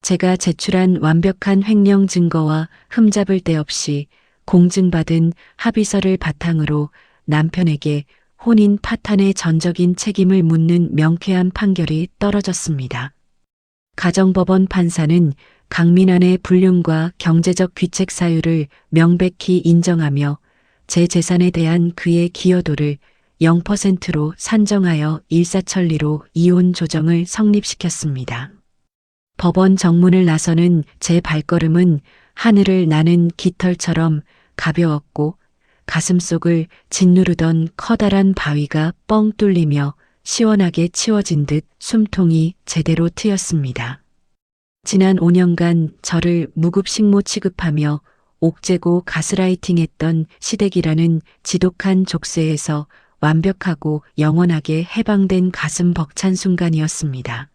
제가 제출한 완벽한 횡령 증거와 흠잡을 데 없이 공증받은 합의서를 바탕으로 남편에게 혼인 파탄의 전적인 책임을 묻는 명쾌한 판결이 떨어졌습니다. 가정법원 판사는 강민환의 불륜과 경제적 귀책 사유를 명백히 인정하며 제 재산에 대한 그의 기여도를 0%로 산정하여 일사천리로 이혼 조정을 성립시켰습니다. 법원 정문을 나서는 제 발걸음은 하늘을 나는 깃털처럼 가벼웠고 가슴속을 짓누르던 커다란 바위가 뻥 뚫리며 시원하게 치워진 듯 숨통이 제대로 트였습니다. 지난 5년간 저를 무급식모 취급하며 옥죄고 가스라이팅했던 시댁이라는 지독한 족쇄에서 완벽하고 영원하게 해방된 가슴 벅찬 순간이었습니다.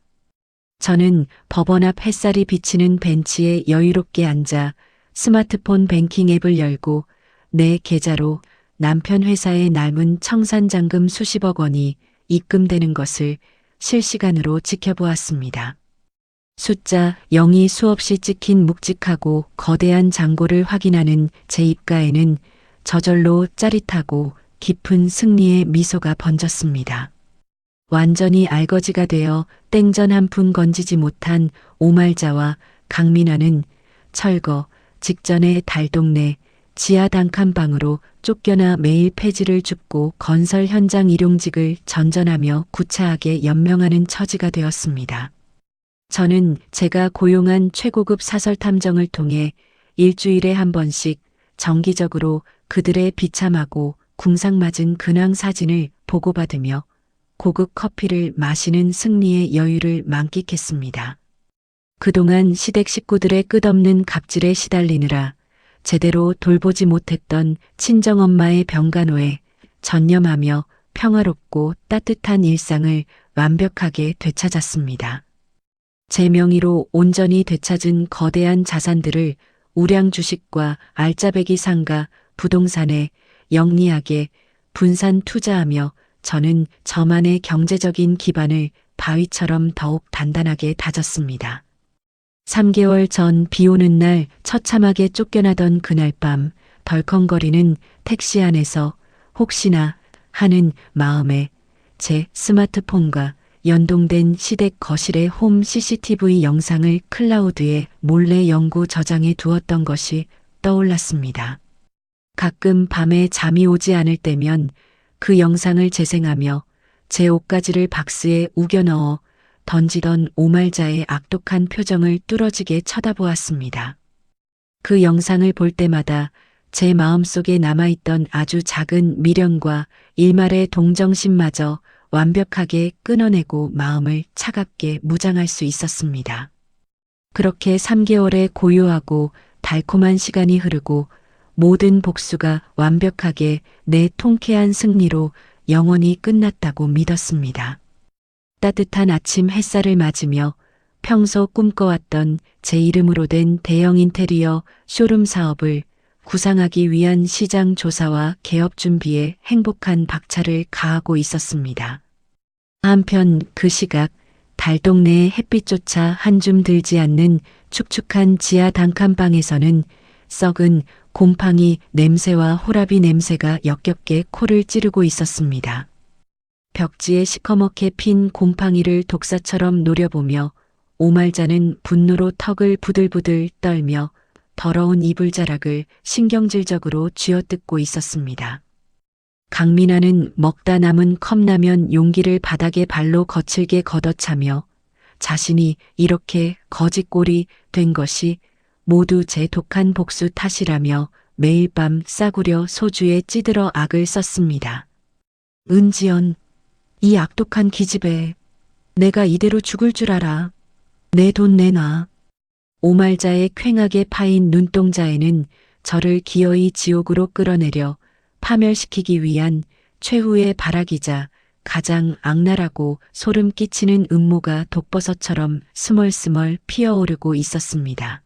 저는 법원 앞 햇살이 비치는 벤치에 여유롭게 앉아 스마트폰 뱅킹 앱을 열고 내 계좌로 남편 회사에 남은 청산잔금 수십억 원이 입금되는 것을 실시간으로 지켜보았습니다. 숫자 0이 수없이 찍힌 묵직하고 거대한 잔고를 확인하는 제 입가에는 저절로 짜릿하고 깊은 승리의 미소가 번졌습니다. 완전히 알거지가 되어 땡전 한 푼 건지지 못한 오말자와 강민환은 철거 직전의 달동네 지하 단칸방으로 쫓겨나 매일 폐지를 줍고 건설 현장 일용직을 전전하며 구차하게 연명하는 처지가 되었습니다. 저는 제가 고용한 최고급 사설 탐정을 통해 일주일에 한 번씩 정기적으로 그들의 비참하고 궁상맞은 근황 사진을 보고받으며 고급 커피를 마시는 승리의 여유를 만끽했습니다. 그동안 시댁 식구들의 끝없는 갑질에 시달리느라 제대로 돌보지 못했던 친정엄마의 병간호에 전념하며 평화롭고 따뜻한 일상을 완벽하게 되찾았습니다. 제 명의로 온전히 되찾은 거대한 자산들을 우량 주식과 알짜배기 상가, 부동산에 영리하게 분산 투자하며 저는 저만의 경제적인 기반을 바위처럼 더욱 단단하게 다졌습니다. 3개월 전 비 오는 날 처참하게 쫓겨나던 그날 밤 덜컹거리는 택시 안에서 혹시나 하는 마음에 제 스마트폰과 연동된 시댁 거실의 홈 CCTV 영상을 클라우드에 몰래 영구 저장해 두었던 것이 떠올랐습니다. 가끔 밤에 잠이 오지 않을 때면 그 영상을 재생하며 제 옷가지를 박스에 우겨 넣어 던지던 오말자의 악독한 표정을 뚫어지게 쳐다보았습니다. 그 영상을 볼 때마다 제 마음속에 남아있던 아주 작은 미련과 일말의 동정심마저 완벽하게 끊어내고 마음을 차갑게 무장할 수 있었습니다. 그렇게 3개월의 고요하고 달콤한 시간이 흐르고 모든 복수가 완벽하게 내 통쾌한 승리로 영원히 끝났다고 믿었습니다. 따뜻한 아침 햇살을 맞으며 평소 꿈꿔왔던 제 이름으로 된 대형 인테리어 쇼룸 사업을 구상하기 위한 시장 조사와 개업 준비에 행복한 박차를 가하고 있었습니다. 한편 그 시각 달동네의 햇빛조차 한 줌 들지 않는 축축한 지하 단칸방에서는 썩은 곰팡이 냄새와 호라비 냄새가 역겹게 코를 찌르고 있었습니다. 벽지에 시커멓게 핀 곰팡이를 독사처럼 노려보며 오말자는 분노로 턱을 부들부들 떨며 더러운 이불자락을 신경질적으로 쥐어뜯고 있었습니다. 강민아는 먹다 남은 컵라면 용기를 바닥에 발로 거칠게 걷어차며 자신이 이렇게 거지꼴이 된 것이 모두 제 독한 복수 탓이라며 매일 밤 싸구려 소주에 찌들어 악을 썼습니다. 은지연, 이 악독한 기집애, 내가 이대로 죽을 줄 알아. 내 돈 내놔. 오말자의 퀭하게 파인 눈동자에는 저를 기어이 지옥으로 끌어내려 파멸시키기 위한 최후의 발악이자 가장 악랄하고 소름 끼치는 음모가 독버섯처럼 스멀스멀 피어오르고 있었습니다.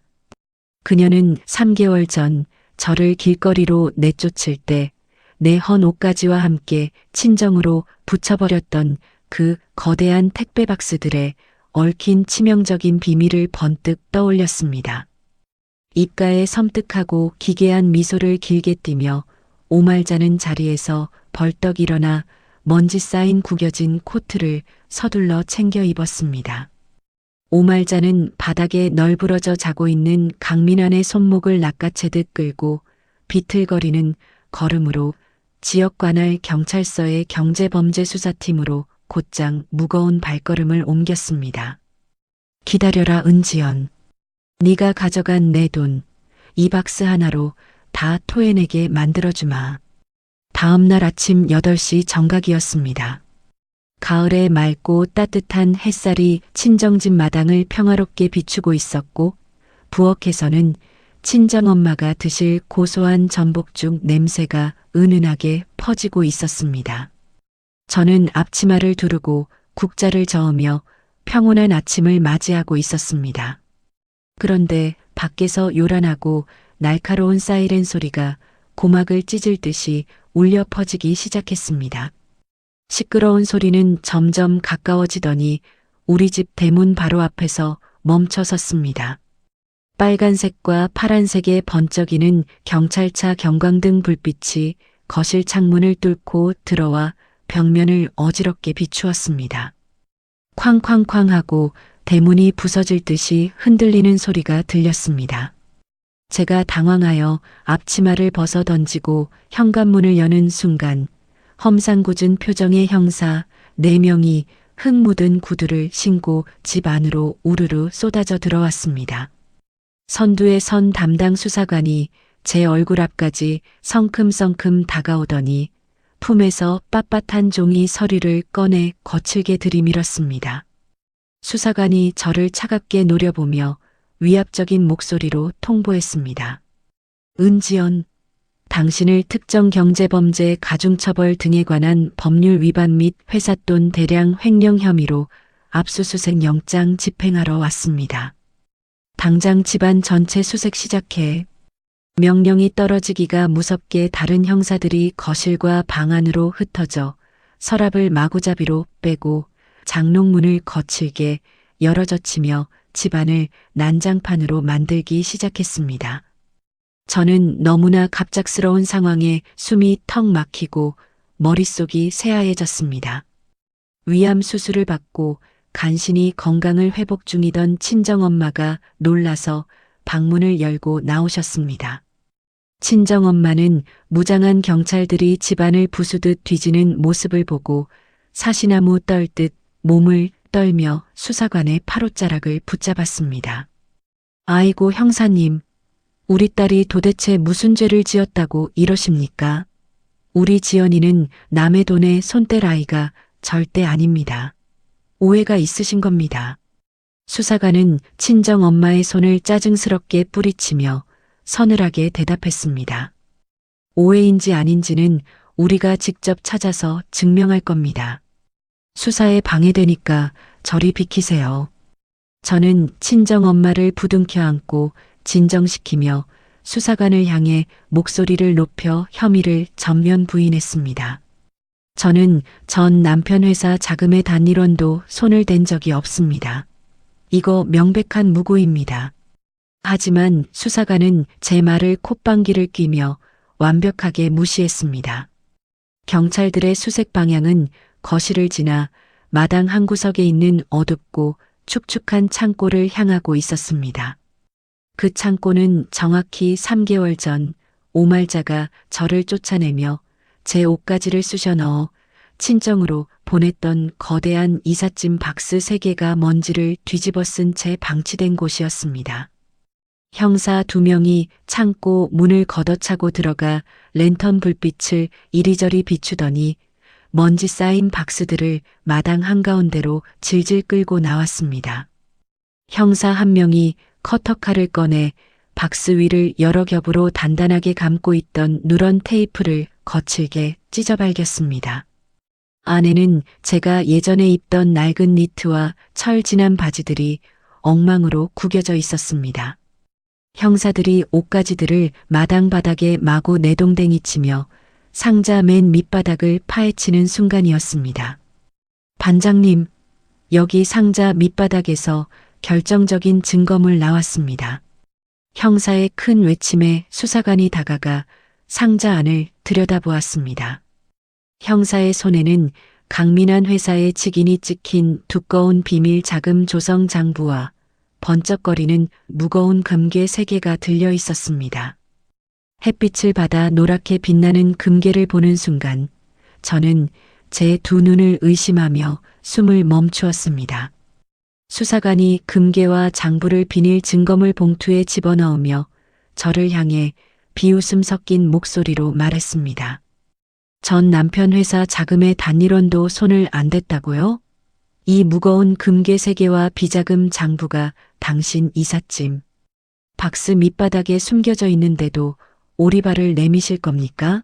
그녀는 3개월 전 저를 길거리로 내쫓을 때 내 헌 옷가지와 함께 친정으로 붙여버렸던 그 거대한 택배 박스들에 얽힌 치명적인 비밀을 번뜩 떠올렸습니다. 입가에 섬뜩하고 기괴한 미소를 길게 띠며 오말자는 자리에서 벌떡 일어나 먼지 쌓인 구겨진 코트를 서둘러 챙겨 입었습니다. 오말자는 바닥에 널브러져 자고 있는 강민환의 손목을 낚아채듯 끌고 비틀거리는 걸음으로 지역관할 경찰서의 경제범죄수사팀으로 곧장 무거운 발걸음을 옮겼습니다. 기다려라 은지연. 네가 가져간 내 돈, 이 박스 하나로 다 토해내게 만들어주마. 다음 날 아침 8시 정각이었습니다. 가을의 맑고 따뜻한 햇살이 친정집 마당을 평화롭게 비추고 있었고 부엌에서는 친정엄마가 드실 고소한 전복죽 냄새가 은은하게 퍼지고 있었습니다. 저는 앞치마를 두르고 국자를 저으며 평온한 아침을 맞이하고 있었습니다. 그런데 밖에서 요란하고 날카로운 사이렌 소리가 고막을 찢을 듯이 울려 퍼지기 시작했습니다. 시끄러운 소리는 점점 가까워지더니 우리 집 대문 바로 앞에서 멈춰 섰습니다. 빨간색과 파란색의 번쩍이는 경찰차 경광등 불빛이 거실 창문을 뚫고 들어와 벽면을 어지럽게 비추었습니다. 쾅쾅쾅 하고 대문이 부서질 듯이 흔들리는 소리가 들렸습니다. 제가 당황하여 앞치마를 벗어 던지고 현관문을 여는 순간 험상궂은 표정의 형사 4명이 흙 묻은 구두를 신고 집 안으로 우르르 쏟아져 들어왔습니다. 선두에 선 담당 수사관이 제 얼굴 앞까지 성큼성큼 다가오더니 품에서 빳빳한 종이 서류를 꺼내 거칠게 들이밀었습니다. 수사관이 저를 차갑게 노려보며 위압적인 목소리로 통보했습니다. 은지연, 당신을 특정 경제범죄 가중처벌 등에 관한 법률 위반 및 회삿돈 대량 횡령 혐의로 압수수색 영장 집행하러 왔습니다. 당장 집안 전체 수색 시작해. 명령이 떨어지기가 무섭게 다른 형사들이 거실과 방 안으로 흩어져 서랍을 마구잡이로 빼고 장롱문을 거칠게 열어젖히며 집안을 난장판으로 만들기 시작했습니다. 저는 너무나 갑작스러운 상황에 숨이 턱 막히고 머릿속이 새하얘졌습니다. 위암 수술을 받고 간신히 건강을 회복 중이던 친정엄마가 놀라서 방문을 열고 나오셨습니다. 친정엄마는 무장한 경찰들이 집안을 부수듯 뒤지는 모습을 보고 사시나무 떨듯 몸을 떨며 수사관의 팔옷자락을 붙잡았습니다. 아이고 형사님, 우리 딸이 도대체 무슨 죄를 지었다고 이러십니까? 우리 지연이는 남의 돈에 손 뗄 아이가 절대 아닙니다. 오해가 있으신 겁니다. 수사관은 친정 엄마의 손을 짜증스럽게 뿌리치며 서늘하게 대답했습니다. 오해인지 아닌지는 우리가 직접 찾아서 증명할 겁니다. 수사에 방해되니까 저리 비키세요. 저는 친정 엄마를 부둥켜 안고 진정시키며 수사관을 향해 목소리를 높여 혐의를 전면 부인했습니다. 저는 전 남편 회사 자금의 단일원도 손을 댄 적이 없습니다. 이거 명백한 무고입니다. 하지만 수사관은 제 말을 콧방귀를 뀌며 완벽하게 무시했습니다. 경찰들의 수색 방향은 거실을 지나 마당 한 구석에 있는 어둡고 축축한 창고를 향하고 있었습니다. 그 창고는 정확히 3개월 전 오말자가 저를 쫓아내며 제 옷가지를 쑤셔 넣어 친정으로 보냈던 거대한 이삿짐 박스 3개가 먼지를 뒤집어 쓴 채 방치된 곳이었습니다. 형사 2명이 창고 문을 걷어차고 들어가 랜턴 불빛을 이리저리 비추더니 먼지 쌓인 박스들을 마당 한가운데로 질질 끌고 나왔습니다. 형사 1명이 커터칼을 꺼내 박스 위를 여러 겹으로 단단하게 감고 있던 누런 테이프를 거칠게 찢어 발겼습니다. 안에는 제가 예전에 입던 낡은 니트와 철 진한 바지들이 엉망으로 구겨져 있었습니다. 형사들이 옷가지들을 마당 바닥에 마구 내동댕이 치며 상자 맨 밑바닥을 파헤치는 순간이었습니다. 반장님, 여기 상자 밑바닥에서 결정적인 증거물 나왔습니다. 형사의 큰 외침에 수사관이 다가가 상자 안을 들여다보았습니다. 형사의 손에는 강민환 회사의 직인이 찍힌 두꺼운 비밀 자금 조성 장부와 번쩍거리는 무거운 금괴 3개가 들려 있었습니다. 햇빛을 받아 노랗게 빛나는 금괴를 보는 순간 저는 제 2눈을 의심하며 숨을 멈추었습니다. 수사관이 금괴와 장부를 비닐 증거물 봉투에 집어넣으며 저를 향해 비웃음 섞인 목소리로 말했습니다. 전 남편 회사 자금의 단일원도 손을 안 댔다고요? 이 무거운 금괴 3개와 비자금 장부가 당신 이삿짐 박스 밑바닥에 숨겨져 있는데도 오리발을 내미실 겁니까?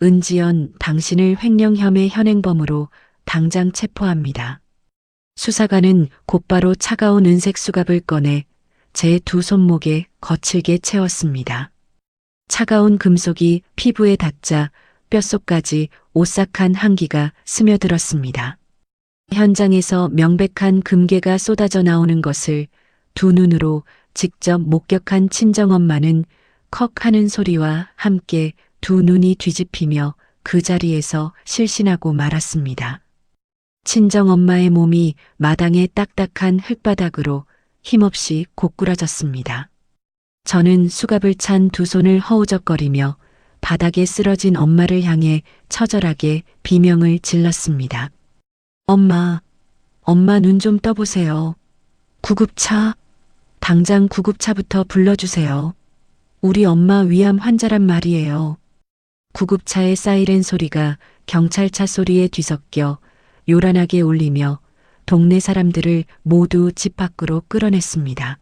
은지연, 당신을 횡령 혐의 현행범으로 당장 체포합니다. 수사관은 곧바로 차가운 은색 수갑을 꺼내 제 2 손목에 거칠게 채웠습니다. 차가운 금속이 피부에 닿자 뼛속까지 오싹한 한기가 스며들었습니다. 현장에서 명백한 금괴가 쏟아져 나오는 것을 2 눈으로 직접 목격한 친정엄마는 컥 하는 소리와 함께 2 눈이 뒤집히며 그 자리에서 실신하고 말았습니다. 친정엄마의 몸이 마당의 딱딱한 흙바닥으로 힘없이 고꾸라졌습니다. 저는 수갑을 찬 2 손을 허우적거리며 바닥에 쓰러진 엄마를 향해 처절하게 비명을 질렀습니다. 엄마 눈 좀 떠보세요. 구급차, 당장 구급차부터 불러주세요. 우리 엄마 위암 환자란 말이에요. 구급차의 사이렌 소리가 경찰차 소리에 뒤섞여 요란하게 울리며 동네 사람들을 모두 집 밖으로 끌어냈습니다.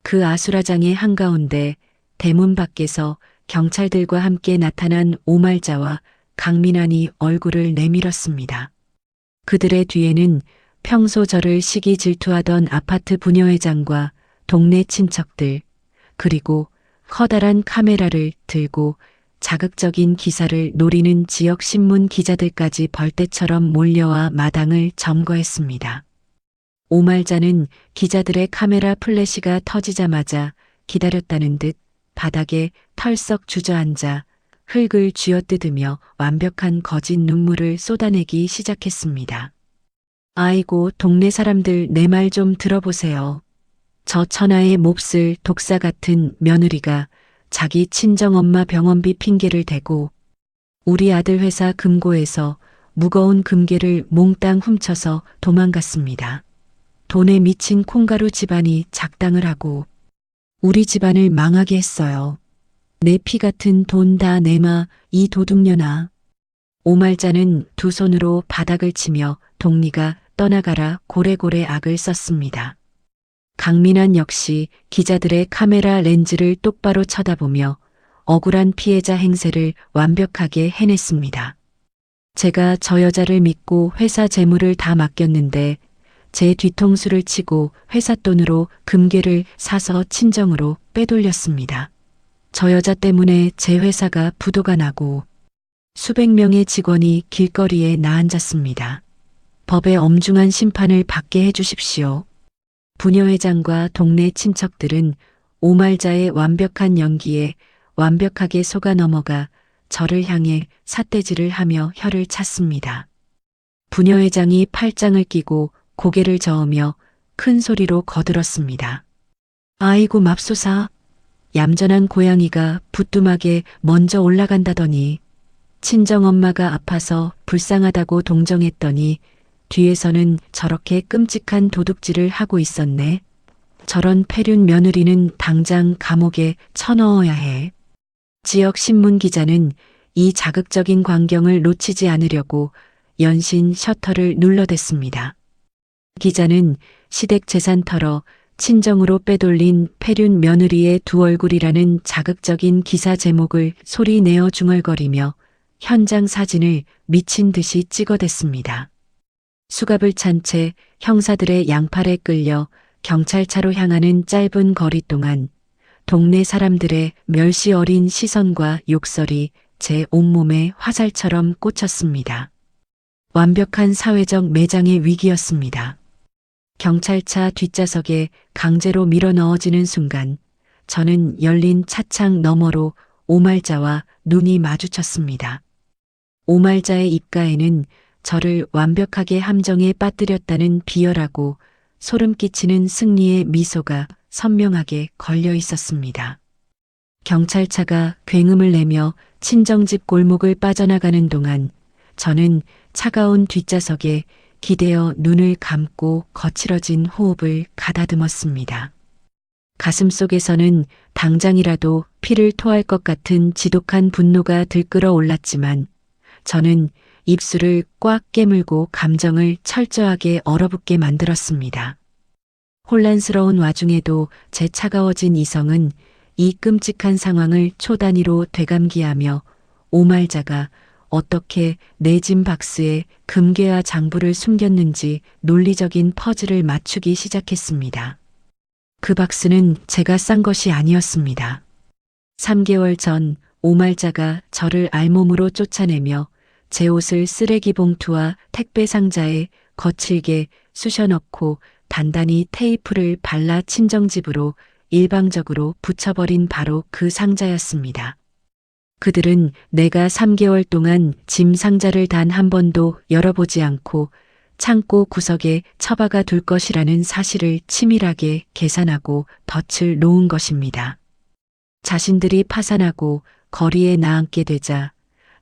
그 아수라장의 한가운데 대문 밖에서 경찰들과 함께 나타난 오말자와 강민환이 얼굴을 내밀었습니다. 그들의 뒤에는 평소 저를 시기 질투하던 아파트 부녀회장과 동네 친척들, 그리고 커다란 카메라를 들고 자극적인 기사를 노리는 지역 신문 기자들까지 벌떼처럼 몰려와 마당을 점거했습니다. 오말자는 기자들의 카메라 플래시가 터지자마자 기다렸다는 듯 바닥에 털썩 주저앉아 흙을 쥐어뜯으며 완벽한 거짓 눈물을 쏟아내기 시작했습니다. 아이고, 동네 사람들 내 말 좀 들어보세요. 저 천하의 몹쓸 독사 같은 며느리가 자기 친정엄마 병원비 핑계를 대고 우리 아들 회사 금고에서 무거운 금괴를 몽땅 훔쳐서 도망갔습니다. 돈에 미친 콩가루 집안이 작당을 하고 우리 집안을 망하게 했어요. 내 피 같은 돈 다 내마, 이 도둑년아. 오말자는 두 손으로 바닥을 치며 동리가 떠나가라 고래고래 악을 썼습니다. 강민환 역시 기자들의 카메라 렌즈를 똑바로 쳐다보며 억울한 피해자 행세를 완벽하게 해냈습니다. 제가 저 여자를 믿고 회사 재물을 다 맡겼는데 제 뒤통수를 치고 회사 돈으로 금괴를 사서 친정으로 빼돌렸습니다. 저 여자 때문에 제 회사가 부도가 나고 수백 명의 직원이 길거리에 나앉았습니다. 법의 엄중한 심판을 받게 해주십시오. 부녀회장과 동네 친척들은 오말자의 완벽한 연기에 완벽하게 속아 넘어가 저를 향해 삿대질을 하며 혀를 찼습니다. 부녀회장이 팔짱을 끼고 고개를 저으며 큰 소리로 거들었습니다. 아이고 맙소사. 얌전한 고양이가 부뚜막에 먼저 올라간다더니 친정엄마가 아파서 불쌍하다고 동정했더니 뒤에서는 저렇게 끔찍한 도둑질을 하고 있었네. 저런 폐륜 며느리는 당장 감옥에 쳐넣어야 해. 지역 신문 기자는 이 자극적인 광경을 놓치지 않으려고 연신 셔터를 눌러댔습니다. 기자는 시댁 재산 털어 친정으로 빼돌린 폐륜 며느리의 두 얼굴이라는 자극적인 기사 제목을 소리내어 중얼거리며 현장 사진을 미친 듯이 찍어댔습니다. 수갑을 찬 채 형사들의 양팔에 끌려 경찰차로 향하는 짧은 거리 동안 동네 사람들의 멸시 어린 시선과 욕설이 제 온몸에 화살처럼 꽂혔습니다. 완벽한 사회적 매장의 위기였습니다. 경찰차 뒷좌석에 강제로 밀어 넣어지는 순간 저는 열린 차창 너머로 오말자와 눈이 마주쳤습니다. 오말자의 입가에는 저를 완벽하게 함정에 빠뜨렸다는 비열하고 소름 끼치는 승리의 미소가 선명하게 걸려 있었습니다. 경찰차가 굉음을 내며 친정집 골목을 빠져나가는 동안 저는 차가운 뒷좌석에 기대어 눈을 감고 거칠어진 호흡을 가다듬었습니다. 가슴속에서는 당장이라도 피를 토할 것 같은 지독한 분노가 들끓어 올랐지만 저는 입술을 꽉 깨물고 감정을 철저하게 얼어붙게 만들었습니다. 혼란스러운 와중에도 제 차가워진 이성은 이 끔찍한 상황을 초단위로 되감기하며 오말자가 어떻게 내 짐 박스에 금괴와 장부를 숨겼는지 논리적인 퍼즐을 맞추기 시작했습니다. 그 박스는 제가 싼 것이 아니었습니다. 3개월 전 오말자가 저를 알몸으로 쫓아내며 제 옷을 쓰레기 봉투와 택배 상자에 거칠게 쑤셔넣고 단단히 테이프를 발라 친정집으로 일방적으로 붙여버린 바로 그 상자였습니다. 그들은 내가 3개월 동안 짐 상자를 단 한 번도 열어보지 않고 창고 구석에 처박아 둘 것이라는 사실을 치밀하게 계산하고 덫을 놓은 것입니다. 자신들이 파산하고 거리에 나앉게 되자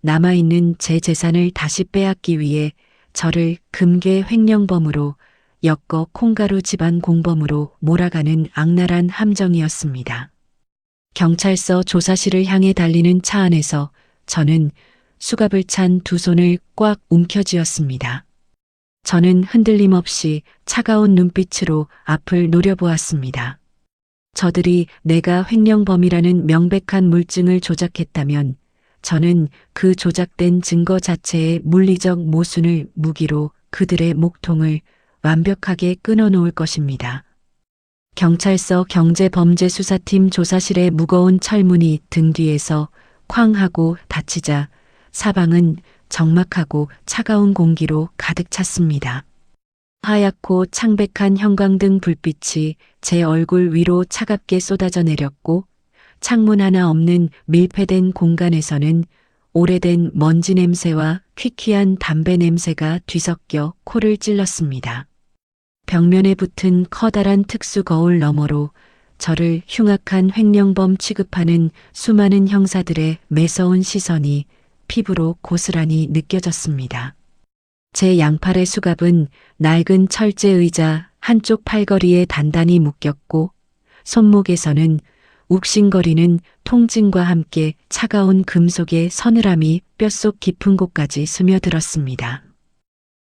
남아있는 제 재산을 다시 빼앗기 위해 저를 금괴 횡령범으로 엮어 콩가루 집안 공범으로 몰아가는 악랄한 함정이었습니다. 경찰서 조사실을 향해 달리는 차 안에서 저는 수갑을 찬 두 손을 꽉 움켜쥐었습니다. 저는 흔들림 없이 차가운 눈빛으로 앞을 노려보았습니다. 저들이 내가 횡령범이라는 명백한 물증을 조작했다면 저는 그 조작된 증거 자체의 물리적 모순을 무기로 그들의 목통을 완벽하게 끊어놓을 것입니다. 경찰서 경제범죄수사팀 조사실의 무거운 철문이 등 뒤에서 쾅 하고 닫히자 사방은 적막하고 차가운 공기로 가득 찼습니다. 하얗고 창백한 형광등 불빛이 제 얼굴 위로 차갑게 쏟아져 내렸고 창문 하나 없는 밀폐된 공간에서는 오래된 먼지 냄새와 퀴퀴한 담배 냄새가 뒤섞여 코를 찔렀습니다. 벽면에 붙은 커다란 특수 거울 너머로 저를 흉악한 횡령범 취급하는 수많은 형사들의 매서운 시선이 피부로 고스란히 느껴졌습니다. 제 양팔의 수갑은 낡은 철제 의자 한쪽 팔걸이에 단단히 묶였고 손목에서는 욱신거리는 통증과 함께 차가운 금속의 서늘함이 뼛속 깊은 곳까지 스며들었습니다.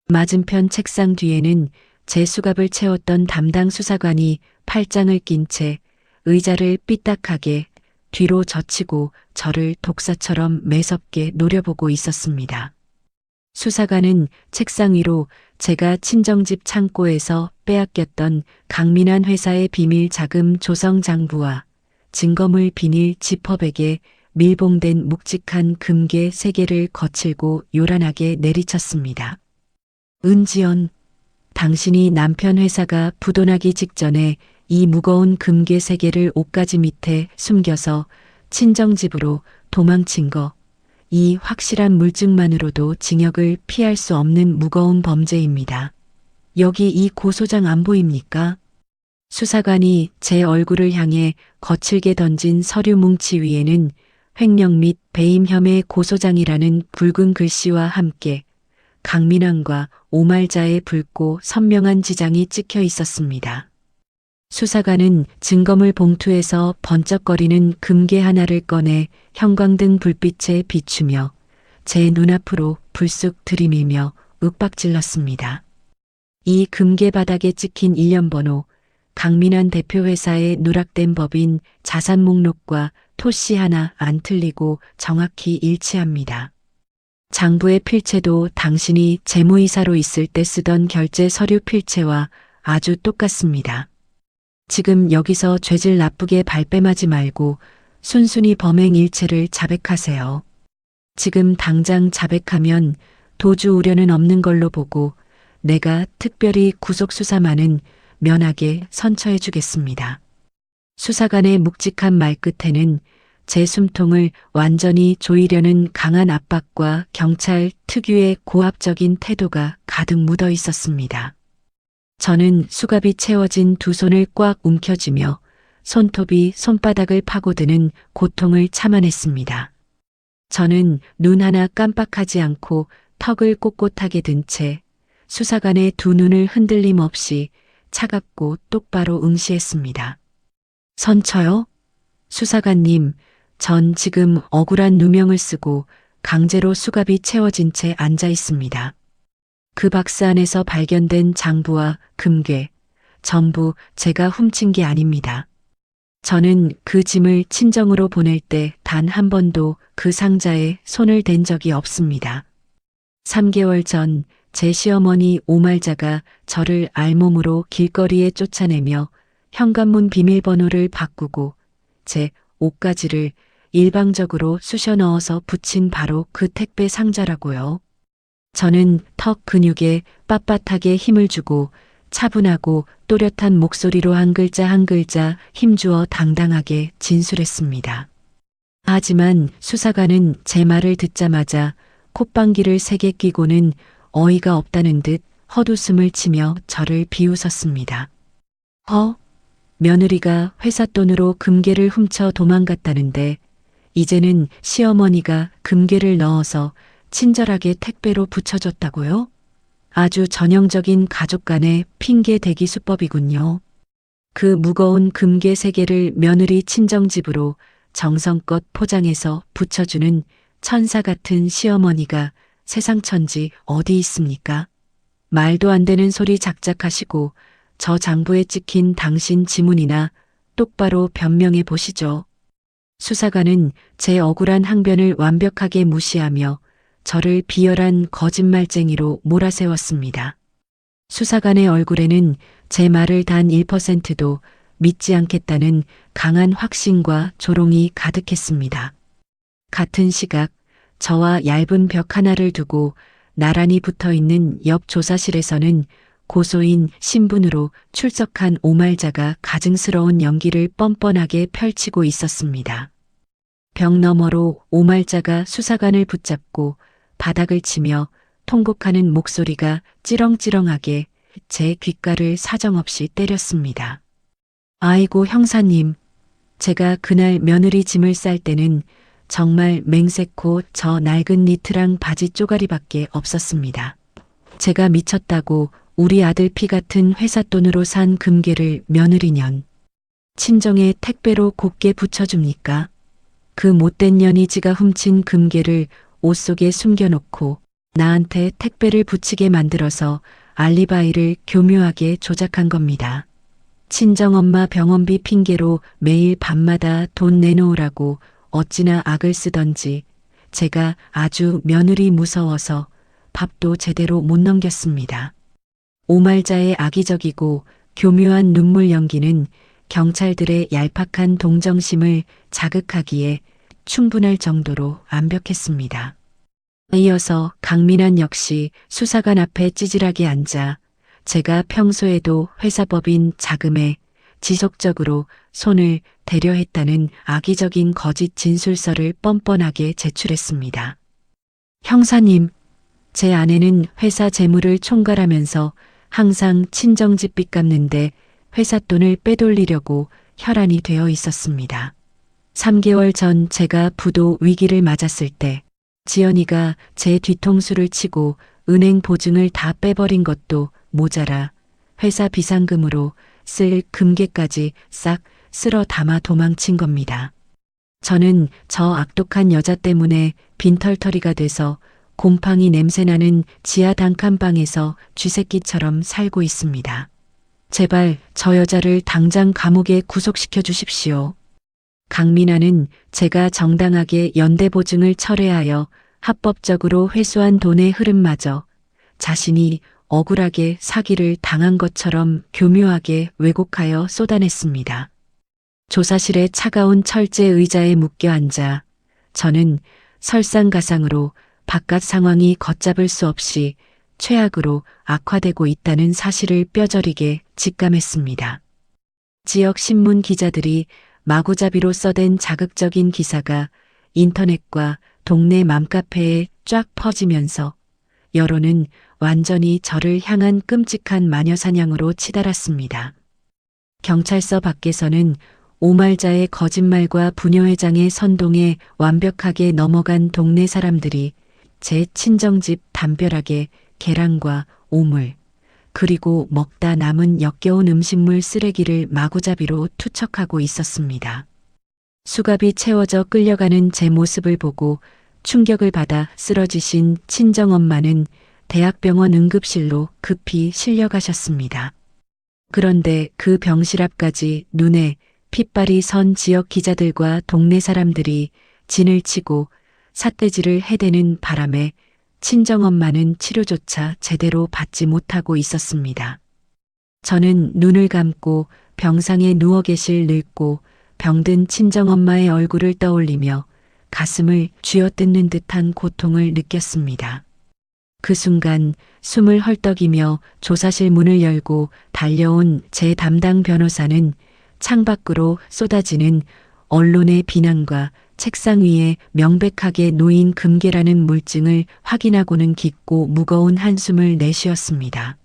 맞은편 책상 뒤에는 제 수갑을 채웠던 담당 수사관이 팔짱을 낀 채 의자를 삐딱하게 뒤로 젖히고 저를 독사처럼 매섭게 노려보고 있었습니다. 수사관은 책상 위로 제가 친정집 창고에서 빼앗겼던 강민환 회사의 비밀 자금 조성 장부와 증거물 비닐 지퍼백에 밀봉된 묵직한 금괴 3개를 거칠고 요란하게 내리쳤습니다. 은지연, 당신이 남편 회사가 부도나기 직전에 이 무거운 금괴 3개를 옷가지 밑에 숨겨서 친정집으로 도망친 거, 이 확실한 물증만으로도 징역을 피할 수 없는 무거운 범죄입니다. 여기 이 고소장 안 보입니까? 수사관이 제 얼굴을 향해 거칠게 던진 서류 뭉치 위에는 횡령 및 배임 혐의 고소장이라는 붉은 글씨와 함께 강민환과 오말자의 붉고 선명한 지장이 찍혀 있었습니다. 수사관은 증거물 봉투에서 번쩍거리는 금괴 하나를 꺼내 형광등 불빛에 비추며 제 눈앞으로 불쑥 들이밀며 윽박질렀습니다. 이 금괴 바닥에 찍힌 일련번호, 강민환 대표 회사의 누락된 법인 자산 목록과 토씨 하나 안 틀리고 정확히 일치합니다. 장부의 필체도 당신이 재무이사로 있을 때 쓰던 결제 서류 필체와 아주 똑같습니다. 지금 여기서 죄질 나쁘게 발뺌하지 말고 순순히 범행 일체를 자백하세요. 지금 당장 자백하면 도주 우려는 없는 걸로 보고 내가 특별히 구속수사만은 면하게 선처해 주겠습니다. 수사관의 묵직한 말끝에는 제 숨통을 완전히 조이려는 강한 압박과 경찰 특유의 고압적인 태도가 가득 묻어 있었습니다. 저는 수갑이 채워진 두 손을 꽉 움켜쥐며 손톱이 손바닥을 파고드는 고통을 참아냈습니다. 저는 눈 하나 깜빡하지 않고 턱을 꼿꼿하게 든 채 수사관의 두 눈을 흔들림 없이 차갑고 똑바로 응시했습니다. 선처요? 수사관님, 전 지금 억울한 누명을 쓰고 강제로 수갑이 채워진 채 앉아 있습니다. 그 박스 안에서 발견된 장부와 금괴, 전부 제가 훔친 게 아닙니다. 저는 그 짐을 친정으로 보낼 때 단 한 번도 그 상자에 손을 댄 적이 없습니다. 3개월 전 제 시어머니 오말자가 저를 알몸으로 길거리에 쫓아내며 현관문 비밀번호를 바꾸고 제 옷가지를 일방적으로 쑤셔 넣어서 붙인 바로 그 택배 상자라고요. 저는 턱 근육에 빳빳하게 힘을 주고 차분하고 또렷한 목소리로 한 글자 한 글자 힘주어 당당하게 진술했습니다. 하지만 수사관은 제 말을 듣자마자 콧방귀를 3개 뀌고는 어이가 없다는 듯 헛웃음을 치며 저를 비웃었습니다. 며느리가 회사 돈으로 금괴를 훔쳐 도망갔다는데 이제는 시어머니가 금괴를 넣어서 친절하게 택배로 붙여줬다고요? 아주 전형적인 가족 간의 핑계 대기 수법이군요. 그 무거운 금괴 3개를 며느리 친정집으로 정성껏 포장해서 붙여주는 천사 같은 시어머니가 세상 천지 어디 있습니까? 말도 안 되는 소리 작작하시고 저 장부에 찍힌 당신 지문이나 똑바로 변명해 보시죠. 수사관은 제 억울한 항변을 완벽하게 무시하며 저를 비열한 거짓말쟁이로 몰아세웠습니다. 수사관의 얼굴에는 제 말을 단 1%도 믿지 않겠다는 강한 확신과 조롱이 가득했습니다. 같은 시각 저와 얇은 벽 하나를 두고 나란히 붙어있는 옆 조사실에서는 고소인 신분으로 출석한 오말자가 가증스러운 연기를 뻔뻔하게 펼치고 있었습니다. 벽 너머로 오말자가 수사관을 붙잡고 바닥을 치며 통곡하는 목소리가 찌렁찌렁하게 제 귓가를 사정없이 때렸습니다. 아이고 형사님, 제가 그날 며느리 짐을 쌀 때는 정말 맹세코 저 낡은 니트랑 바지 쪼가리밖에 없었습니다. 제가 미쳤다고 우리 아들 피 같은 회사 돈으로 산 금괴를 며느리년. 친정에 택배로 곱게 붙여줍니까? 그 못된 년이 지가 훔친 금괴를 옷 속에 숨겨놓고 나한테 택배를 붙이게 만들어서 알리바이를 교묘하게 조작한 겁니다. 친정엄마 병원비 핑계로 매일 밤마다 돈 내놓으라고 어찌나 악을 쓰던지 제가 아주 며느리 무서워서 밥도 제대로 못 넘겼습니다. 오말자의 악의적이고 교묘한 눈물 연기는 경찰들의 얄팍한 동정심을 자극하기에 충분할 정도로 완벽했습니다. 이어서 강민환 역시 수사관 앞에 찌질하게 앉아 제가 평소에도 회사법인 자금에 지속적으로 손을 대려 했다는 악의적인 거짓 진술서를 뻔뻔하게 제출했습니다. 형사님, 제 아내는 회사 재물을 총괄하면서 항상 친정집 빚 갚는데 회사 돈을 빼돌리려고 혈안이 되어 있었습니다. 3개월 전 제가 부도 위기를 맞았을 때 지연이가 제 뒤통수를 치고 은행 보증을 다 빼버린 것도 모자라 회사 비상금으로 쓸 금괴까지 싹 쓸어 담아 도망친 겁니다. 저는 저 악독한 여자 때문에 빈털터리가 돼서 곰팡이 냄새나는 지하 단칸방에서 쥐새끼처럼 살고 있습니다. 제발 저 여자를 당장 감옥에 구속시켜 주십시오. 강민아는 제가 정당하게 연대보증을 철회하여 합법적으로 회수한 돈의 흐름마저 자신이 억울하게 사기를 당한 것처럼 교묘하게 왜곡하여 쏟아냈습니다. 조사실의 차가운 철제 의자에 묶여 앉아 저는 설상가상으로 바깥 상황이 걷잡을 수 없이 최악으로 악화되고 있다는 사실을 뼈저리게 직감했습니다. 지역 신문 기자들이 마구잡이로 써댄 자극적인 기사가 인터넷과 동네 맘카페에 쫙 퍼지면서 여론은 완전히 저를 향한 끔찍한 마녀사냥으로 치달았습니다. 경찰서 밖에서는 오말자의 거짓말과 부녀회장의 선동에 완벽하게 넘어간 동네 사람들이 제 친정집 담벼락에 계란과 오물, 그리고 먹다 남은 역겨운 음식물 쓰레기를 마구잡이로 투척하고 있었습니다. 수갑이 채워져 끌려가는 제 모습을 보고 충격을 받아 쓰러지신 친정엄마는 대학병원 응급실로 급히 실려가셨습니다. 그런데 그 병실 앞까지 눈에 핏발이 선 지역 기자들과 동네 사람들이 진을 치고 삿대질을 해대는 바람에 친정엄마는 치료조차 제대로 받지 못하고 있었습니다. 저는 눈을 감고 병상에 누워 계실 늙고 병든 친정엄마의 얼굴을 떠올리며 가슴을 쥐어뜯는 듯한 고통을 느꼈습니다. 그 순간 숨을 헐떡이며 조사실 문을 열고 달려온 제 담당 변호사는 창밖으로 쏟아지는 언론의 비난과 책상 위에 명백하게 놓인 금괴라는 물증을 확인하고는 깊고 무거운 한숨을 내쉬었습니다.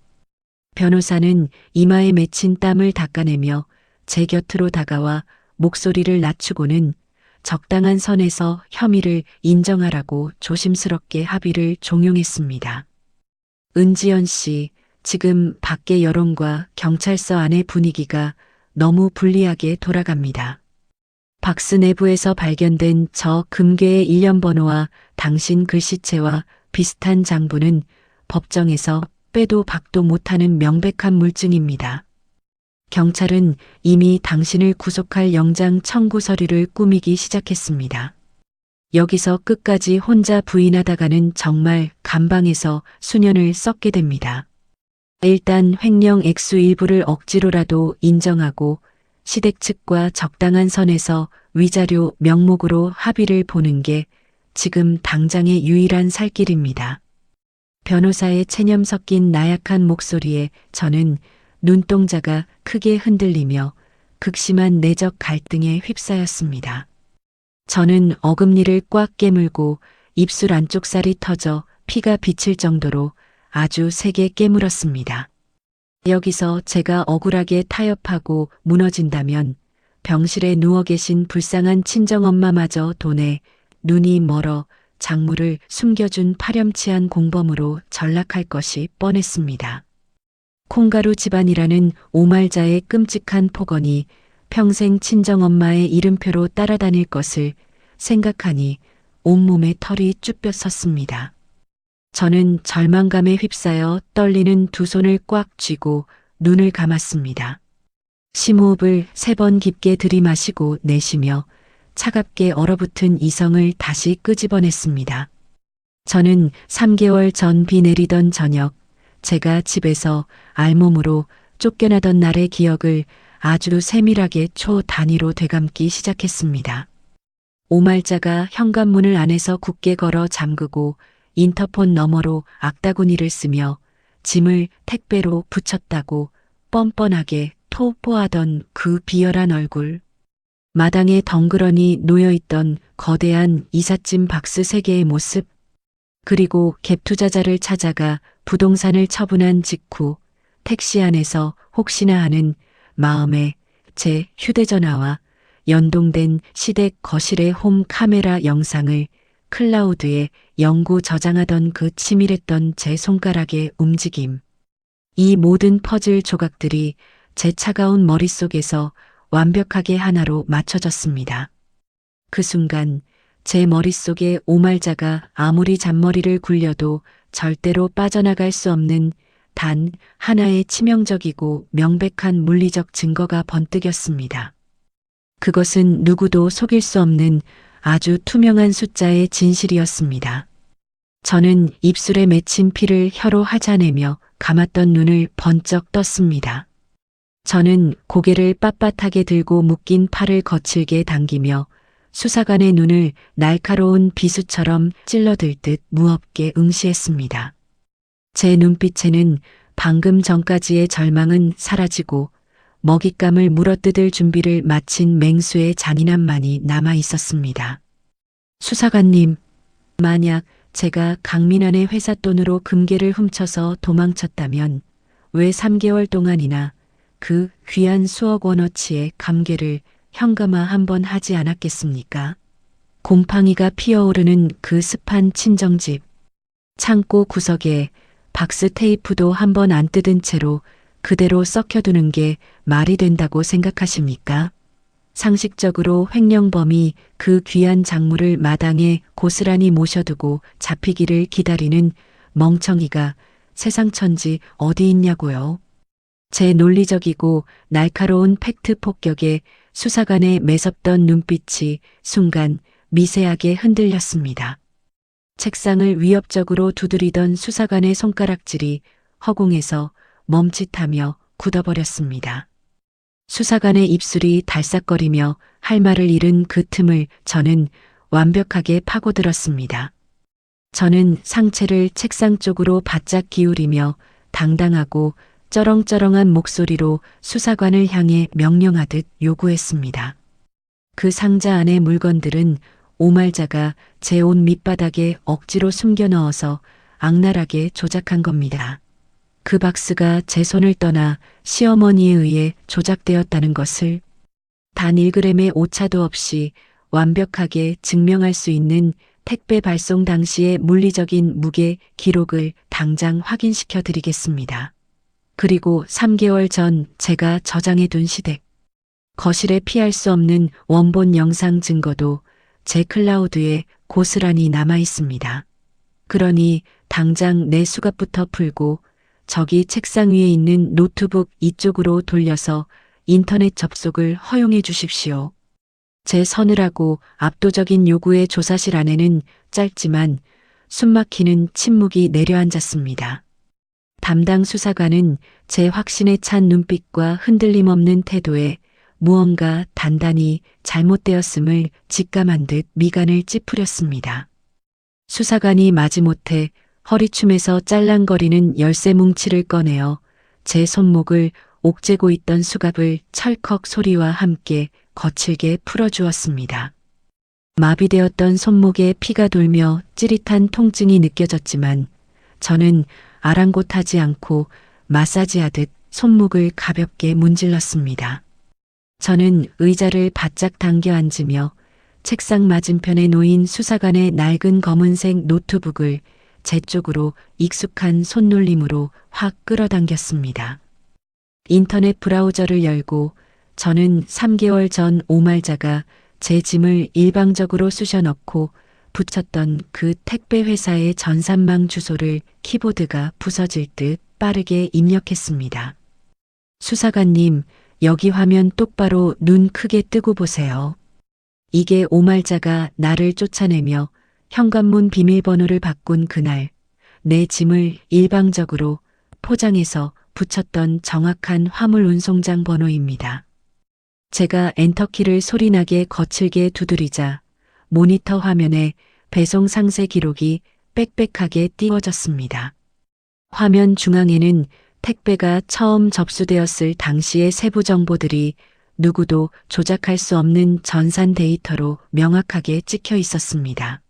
변호사는 이마에 맺힌 땀을 닦아내며 제 곁으로 다가와 목소리를 낮추고는 적당한 선에서 혐의를 인정하라고 조심스럽게 합의를 종용했습니다. 은지연 씨, 지금 밖의 여론과 경찰서 안의 분위기가 너무 불리하게 돌아갑니다. 박스 내부에서 발견된 저 금괴의 일련 번호와 당신 글씨체와 비슷한 장부는 법정에서 빼도 박도 못하는 명백한 물증입니다. 경찰은 이미 당신을 구속할 영장 청구 서류를 꾸미기 시작했습니다. 여기서 끝까지 혼자 부인하다가는 정말 감방에서 수년을 썩게 됩니다. 일단 횡령 액수 일부를 억지로라도 인정하고 시댁 측과 적당한 선에서 위자료 명목으로 합의를 보는 게 지금 당장의 유일한 살 길입니다. 변호사의 체념 섞인 나약한 목소리에 저는 눈동자가 크게 흔들리며 극심한 내적 갈등에 휩싸였습니다. 저는 어금니를 꽉 깨물고 입술 안쪽 살이 터져 피가 비칠 정도로 아주 세게 깨물었습니다. 여기서 제가 억울하게 타협하고 무너진다면 병실에 누워 계신 불쌍한 친정엄마마저 돈에 눈이 멀어 작물을 숨겨준 파렴치한 공범으로 전락할 것이 뻔했습니다. 콩가루 집안이라는 오말자의 끔찍한 폭언이 평생 친정엄마의 이름표로 따라다닐 것을 생각하니 온몸에 털이 쭈뼛 섰습니다. 저는 절망감에 휩싸여 떨리는 두 손을 꽉 쥐고 눈을 감았습니다. 심호흡을 3번 깊게 들이마시고 내쉬며 차갑게 얼어붙은 이성을 다시 끄집어냈습니다. 저는 3개월 전 비 내리던 저녁, 제가 집에서 알몸으로 쫓겨나던 날의 기억을 아주 세밀하게 초 단위로 되감기 시작했습니다. 오말자가 현관문을 안에서 굳게 걸어 잠그고 인터폰 너머로 악다구니를 쓰며 짐을 택배로 붙였다고 뻔뻔하게 토포하던 그 비열한 얼굴. 마당에 덩그러니 놓여있던 거대한 이삿짐 박스 3개의 모습. 그리고 갭 투자자를 찾아가 부동산을 처분한 직후 택시 안에서 혹시나 하는 마음에 제 휴대전화와 연동된 시댁 거실의 홈 카메라 영상을 클라우드에 영구 저장하던 그 치밀했던 제 손가락의 움직임. 이 모든 퍼즐 조각들이 제 차가운 머릿속에서 완벽하게 하나로 맞춰졌습니다. 그 순간 제 머릿속에 오말자가 아무리 잔머리를 굴려도 절대로 빠져나갈 수 없는 단 하나의 치명적이고 명백한 물리적 증거가 번뜩였습니다. 그것은 누구도 속일 수 없는 아주 투명한 숫자의 진실이었습니다. 저는 입술에 맺힌 피를 혀로 하자내며 감았던 눈을 번쩍 떴습니다. 저는 고개를 빳빳하게 들고 묶인 팔을 거칠게 당기며 수사관의 눈을 날카로운 비수처럼 찔러들 듯 무겁게 응시했습니다. 제 눈빛에는 방금 전까지의 절망은 사라지고 먹잇감을 물어뜯을 준비를 마친 맹수의 잔인함만이 남아 있었습니다. 수사관님, 만약 제가 강민환의 회사 돈으로 금괴를 훔쳐서 도망쳤다면 왜 3개월 동안이나 그 귀한 수억 원어치의 감괴를 현금화 한번 하지 않았겠습니까? 곰팡이가 피어오르는 그 습한 친정집, 창고 구석에 박스 테이프도 한번 안 뜯은 채로 그대로 썩혀두는 게 말이 된다고 생각하십니까? 상식적으로 횡령범이 그 귀한 작물을 마당에 고스란히 모셔두고 잡히기를 기다리는 멍청이가 세상 천지 어디 있냐고요. 제 논리적이고 날카로운 팩트 폭격에 수사관의 매섭던 눈빛이 순간 미세하게 흔들렸습니다. 책상을 위협적으로 두드리던 수사관의 손가락질이 허공에서 멈칫하며 굳어버렸습니다. 수사관의 입술이 달싹거리며 할 말을 잃은 그 틈을 저는 완벽하게 파고들었습니다. 저는 상체를 책상 쪽으로 바짝 기울이며 당당하고 쩌렁쩌렁한 목소리로 수사관을 향해 명령하듯 요구했습니다. 그 상자 안의 물건들은 오말자가 제 옷 밑바닥에 억지로 숨겨 넣어서 악랄하게 조작한 겁니다. 그 박스가 제 손을 떠나 시어머니에 의해 조작되었다는 것을 단 1g의 오차도 없이 완벽하게 증명할 수 있는 택배 발송 당시의 물리적인 무게 기록을 당장 확인시켜 드리겠습니다. 그리고 3개월 전 제가 저장해둔 시댁, 거실에 피할 수 없는 원본 영상 증거도 제 클라우드에 고스란히 남아 있습니다. 그러니 당장 내 수갑부터 풀고 저기 책상 위에 있는 노트북 이쪽으로 돌려서 인터넷 접속을 허용해 주십시오. 제 서늘하고 압도적인 요구의 조사실 안에는 짧지만 숨막히는 침묵이 내려앉았습니다. 담당 수사관은 제 확신에 찬 눈빛과 흔들림 없는 태도에 무언가 단단히 잘못되었음을 직감한 듯 미간을 찌푸렸습니다. 수사관이 마지못해 허리춤에서 짤랑거리는 열쇠 뭉치를 꺼내어 제 손목을 옥죄고 있던 수갑을 철컥 소리와 함께 거칠게 풀어주었습니다. 마비되었던 손목에 피가 돌며 찌릿한 통증이 느껴졌지만 저는 아랑곳하지 않고 마사지하듯 손목을 가볍게 문질렀습니다. 저는 의자를 바짝 당겨 앉으며 책상 맞은편에 놓인 수사관의 낡은 검은색 노트북을 제 쪽으로 익숙한 손놀림으로 확 끌어당겼습니다. 인터넷 브라우저를 열고 저는 3개월 전 오말자가 제 짐을 일방적으로 쑤셔 넣고 붙였던 그 택배 회사의 전산망 주소를 키보드가 부서질 듯 빠르게 입력했습니다. 수사관님, 여기 화면 똑바로 눈 크게 뜨고 보세요. 이게 오말자가 나를 쫓아내며 현관문 비밀번호를 바꾼 그날 내 짐을 일방적으로 포장해서 붙였던 정확한 화물 운송장 번호입니다. 제가 엔터키를 소리나게 거칠게 두드리자 모니터 화면에 배송 상세 기록이 빽빽하게 띄워졌습니다. 화면 중앙에는 택배가 처음 접수되었을 당시의 세부 정보들이 누구도 조작할 수 없는 전산 데이터로 명확하게 찍혀 있었습니다.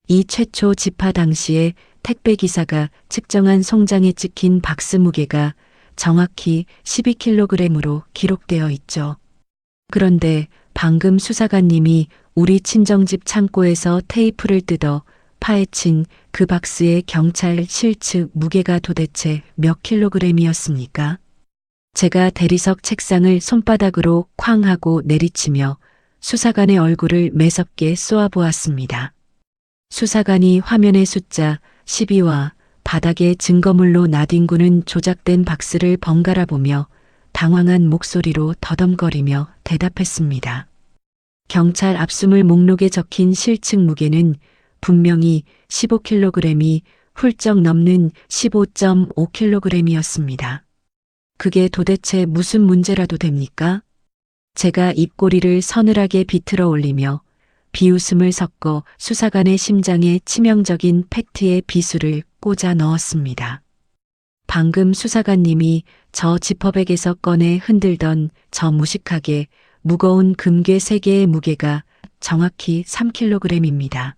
이 최초 집화 당시에 택배 기사가 측정한 송장에 찍힌 박스 무게가 정확히 12kg으로 기록되어 있죠. 그런데 방금 수사관님이 우리 친정집 창고에서 테이프를 뜯어 파헤친 그 박스의 경찰 실측 무게가 도대체 몇 킬로그램이었습니까? 제가 대리석 책상을 손바닥으로 쾅 하고 내리치며 수사관의 얼굴을 매섭게 쏘아보았습니다. 수사관이 화면의 숫자 12와 바닥에 증거물로 나뒹구는 조작된 박스를 번갈아 보며 당황한 목소리로 더듬거리며 대답했습니다. 경찰 압수물 목록에 적힌 실측 무게는 분명히 15kg이 훌쩍 넘는 15.5kg이었습니다. 그게 도대체 무슨 문제라도 됩니까? 제가 입꼬리를 서늘하게 비틀어 올리며 비웃음을 섞어 수사관의 심장에 치명적인 팩트의 비수를 꽂아 넣었습니다. 방금 수사관님이 저 지퍼백에서 꺼내 흔들던 저 무식하게 무거운 금괴 3개의 무게가 정확히 3kg입니다.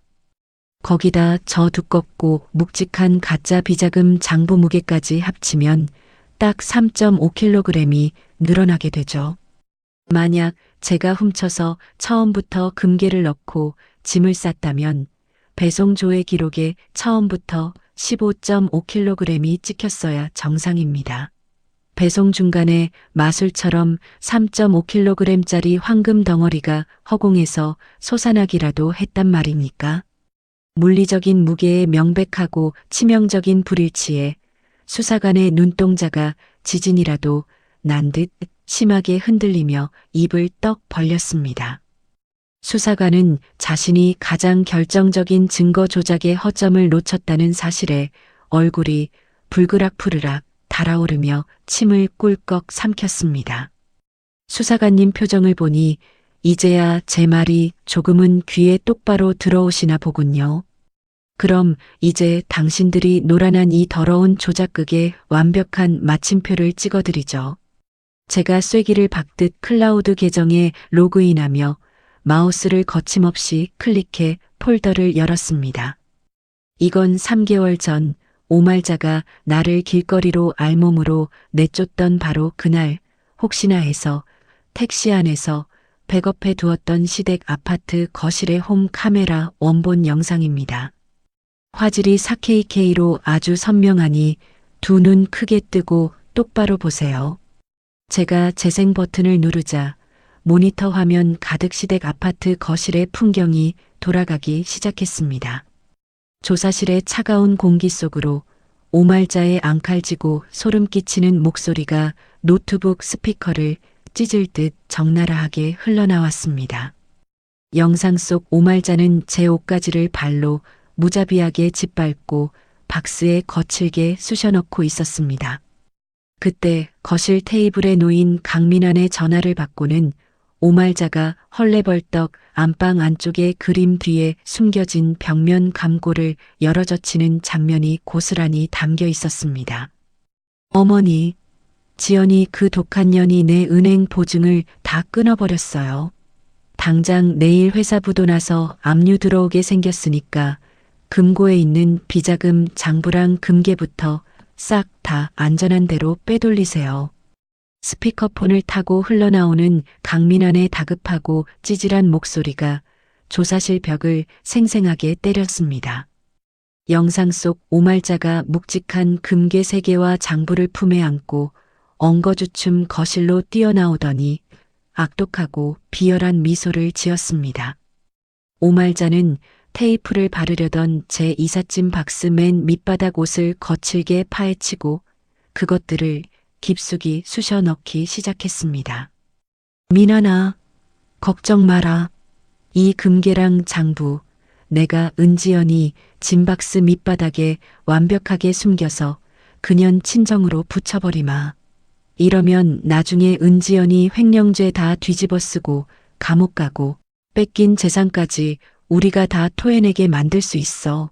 거기다 저 두껍고 묵직한 가짜 비자금 장부 무게까지 합치면 딱 3.5kg이 늘어나게 되죠. 만약 제가 훔쳐서 처음부터 금괴를 넣고 짐을 쌌다면 배송 조회 기록에 처음부터 15.5kg이 찍혔어야 정상입니다. 배송 중간에 마술처럼 3.5kg짜리 황금 덩어리가 허공에서 솟아나기라도 했단 말입니까? 물리적인 무게의 명백하고 치명적인 불일치에 수사관의 눈동자가 지진이라도 난 듯 심하게 흔들리며 입을 떡 벌렸습니다. 수사관은 자신이 가장 결정적인 증거 조작의 허점을 놓쳤다는 사실에 얼굴이 불그락푸르락 달아오르며 침을 꿀꺽 삼켰습니다. 수사관님 표정을 보니 이제야 제 말이 조금은 귀에 똑바로 들어오시나 보군요. 그럼 이제 당신들이 노란한 이 더러운 조작극에 완벽한 마침표를 찍어드리죠. 제가 쐐기를 박듯 클라우드 계정에 로그인하며 마우스를 거침없이 클릭해 폴더를 열었습니다. 이건 3개월 전 오말자가 나를 길거리로 알몸으로 내쫓던 바로 그날 혹시나 해서 택시 안에서 백업해 두었던 시댁 아파트 거실의 홈 카메라 원본 영상입니다. 화질이 4KK로 아주 선명하니 두 눈 크게 뜨고 똑바로 보세요. 제가 재생 버튼을 누르자 모니터 화면 가득 시댁 아파트 거실의 풍경이 돌아가기 시작했습니다. 조사실의 차가운 공기 속으로 오말자의 앙칼지고 소름 끼치는 목소리가 노트북 스피커를 찢을 듯 적나라하게 흘러나왔습니다. 영상 속 오말자는 제 옷가지를 발로 무자비하게 짓밟고 박스에 거칠게 쑤셔넣고 있었습니다. 그때 거실 테이블에 놓인 강민환의 전화를 받고는 오말자가 헐레벌떡 안방 안쪽의 그림 뒤에 숨겨진 벽면 감고를 열어젖히는 장면이 고스란히 담겨 있었습니다. 어머니, 지연이 그 독한 년이 내 은행 보증을 다 끊어버렸어요. 당장 내일 회사 부도나서 압류 들어오게 생겼으니까 금고에 있는 비자금 장부랑 금괴부터 싹 다 안전한 데로 빼돌리세요. 스피커폰을 타고 흘러나오는 강민환의 다급하고 찌질한 목소리가 조사실 벽을 생생하게 때렸습니다. 영상 속 오말자가 묵직한 금괴 3개와 장부를 품에 안고 엉거주춤 거실로 뛰어나오더니 악독하고 비열한 미소를 지었습니다. 오말자는 테이프를 바르려던 제 이삿짐 박스 맨 밑바닥 옷을 거칠게 파헤치고 그것들을 깊숙이 쑤셔 넣기 시작했습니다. 미나나, 걱정 마라. 이 금괴랑 장부, 내가 은지연이 짐박스 밑바닥에 완벽하게 숨겨서 그년 친정으로 붙여버리마. 이러면 나중에 은지연이 횡령죄 다 뒤집어 쓰고 감옥 가고 뺏긴 재산까지 우리가 다 토해내게 만들 수 있어.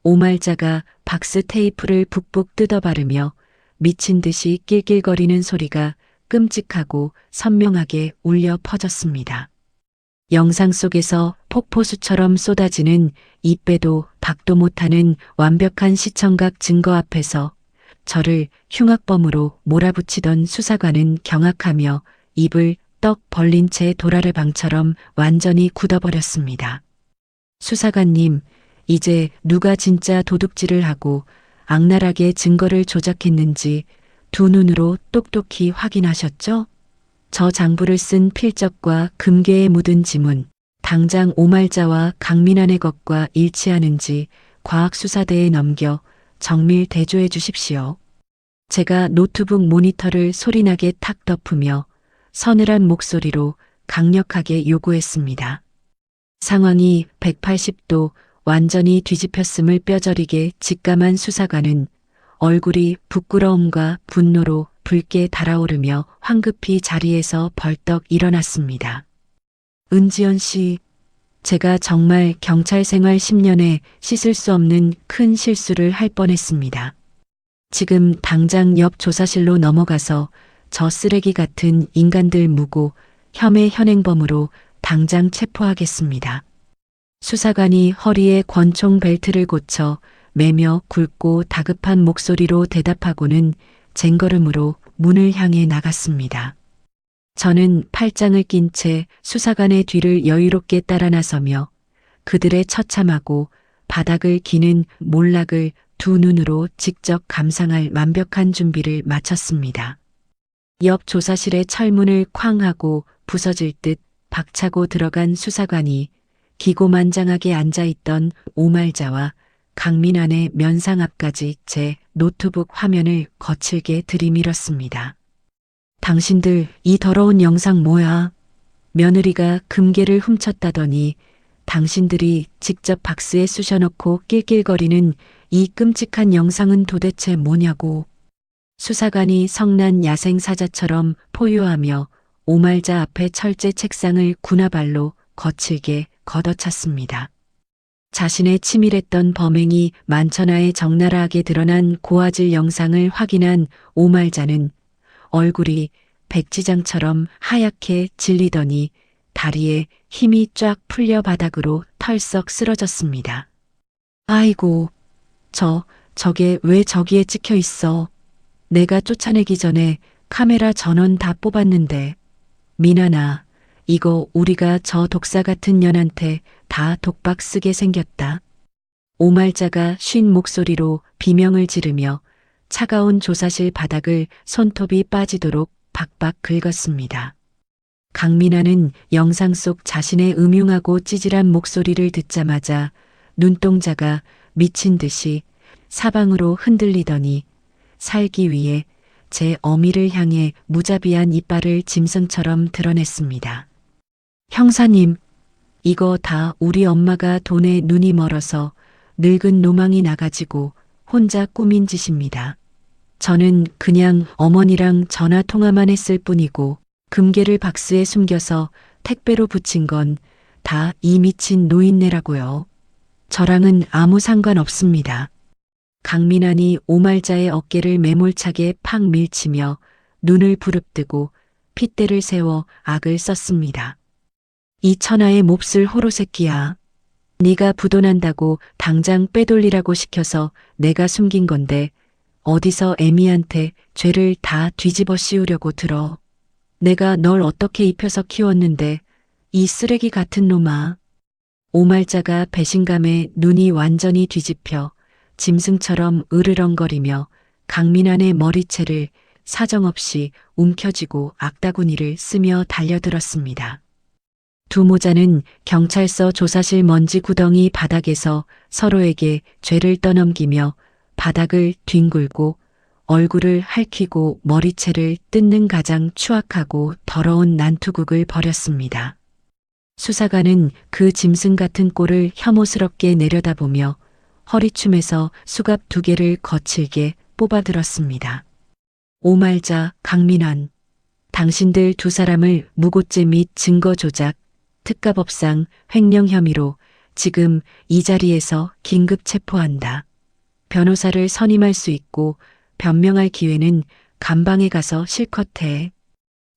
오말자가 박스 테이프를 북북 뜯어 바르며 미친 듯이 낄낄거리는 소리가 끔찍하고 선명하게 울려 퍼졌습니다. 영상 속에서 폭포수처럼 쏟아지는 입 빼도 박도 못하는 완벽한 시청각 증거 앞에서 저를 흉악범으로 몰아붙이던 수사관은 경악하며 입을 떡 벌린 채 도라르방처럼 완전히 굳어버렸습니다. 수사관님, 이제 누가 진짜 도둑질을 하고 악랄하게 증거를 조작했는지 두 눈으로 똑똑히 확인하셨죠? 저 장부를 쓴 필적과 금괴에 묻은 지문, 당장 오말자와 강민환의 것과 일치하는지 과학수사대에 넘겨 정밀 대조해 주십시오. 제가 노트북 모니터를 소리나게 탁 덮으며 서늘한 목소리로 강력하게 요구했습니다. 상황이 180도 완전히 뒤집혔음을 뼈저리게 직감한 수사관은 얼굴이 부끄러움과 분노로 붉게 달아오르며 황급히 자리에서 벌떡 일어났습니다. 은지연 씨, 제가 정말 경찰 생활 10년에 씻을 수 없는 큰 실수를 할 뻔했습니다. 지금 당장 옆 조사실로 넘어가서 저 쓰레기 같은 인간들 무고 혐의 현행범으로 당장 체포하겠습니다. 수사관이 허리에 권총 벨트를 고쳐 매며 굵고 다급한 목소리로 대답하고는 쟁걸음으로 문을 향해 나갔습니다. 저는 팔짱을 낀 채 수사관의 뒤를 여유롭게 따라 나서며 그들의 처참하고 바닥을 기는 몰락을 두 눈으로 직접 감상할 완벽한 준비를 마쳤습니다. 옆 조사실의 철문을 쾅 하고 부서질 듯 박차고 들어간 수사관이 기고만장하게 앉아있던 오말자와 강민환의 면상 앞까지 제 노트북 화면을 거칠게 들이밀었습니다. 당신들 이 더러운 영상 뭐야? 며느리가 금괴를 훔쳤다더니 당신들이 직접 박스에 쑤셔넣고 낄낄거리는 이 끔찍한 영상은 도대체 뭐냐고. 수사관이 성난 야생사자처럼 포효하며 오말자 앞에 철제 책상을 군화발로 거칠게 걷어찼습니다. 자신의 치밀했던 범행이 만천하에 적나라하게 드러난 고화질 영상을 확인한 오말자는 얼굴이 백지장처럼 하얗게 질리더니 다리에 힘이 쫙 풀려 바닥으로 털썩 쓰러졌습니다. 아이고, 저게 왜 저기에 찍혀 있어? 내가 쫓아내기 전에 카메라 전원 다 뽑았는데. 민환아, 이거 우리가 저 독사 같은 년한테 다 독박 쓰게 생겼다. 오말자가 쉰 목소리로 비명을 지르며 차가운 조사실 바닥을 손톱이 빠지도록 박박 긁었습니다. 강민환은 영상 속 자신의 음흉하고 찌질한 목소리를 듣자마자 눈동자가 미친 듯이 사방으로 흔들리더니 살기 위해 제 어미를 향해 무자비한 이빨을 짐승처럼 드러냈습니다. 형사님, 이거 다 우리 엄마가 돈에 눈이 멀어서 늙은 노망이 나가지고 혼자 꾸민 짓입니다. 저는 그냥 어머니랑 전화 통화만 했을 뿐이고 금괴를 박스에 숨겨서 택배로 붙인 건 다 이 미친 노인네라고요. 저랑은 아무 상관없습니다. 강민환이 오말자의 어깨를 매몰차게 팍 밀치며 눈을 부릅뜨고 핏대를 세워 악을 썼습니다. 이 천하의 몹쓸 호로새끼야. 네가 부도난다고 당장 빼돌리라고 시켜서 내가 숨긴 건데 어디서 애미한테 죄를 다 뒤집어 씌우려고 들어. 내가 널 어떻게 입혀서 키웠는데 이 쓰레기 같은 놈아. 오말자가 배신감에 눈이 완전히 뒤집혀 짐승처럼 으르렁거리며 강민환의 머리채를 사정없이 움켜쥐고 악다구니를 쓰며 달려들었습니다. 두 모자는 경찰서 조사실 먼지 구덩이 바닥에서 서로에게 죄를 떠넘기며 바닥을 뒹굴고 얼굴을 핥히고 머리채를 뜯는 가장 추악하고 더러운 난투극을 벌였습니다. 수사관은 그 짐승 같은 꼴을 혐오스럽게 내려다보며 허리춤에서 수갑 2개를 거칠게 뽑아들었습니다. 오말자, 강민환, 당신들 두 사람을 무고죄 및 증거 조작, 특가법상 횡령 혐의로 지금 이 자리에서 긴급 체포한다. 변호사를 선임할 수 있고 변명할 기회는 감방에 가서 실컷 해.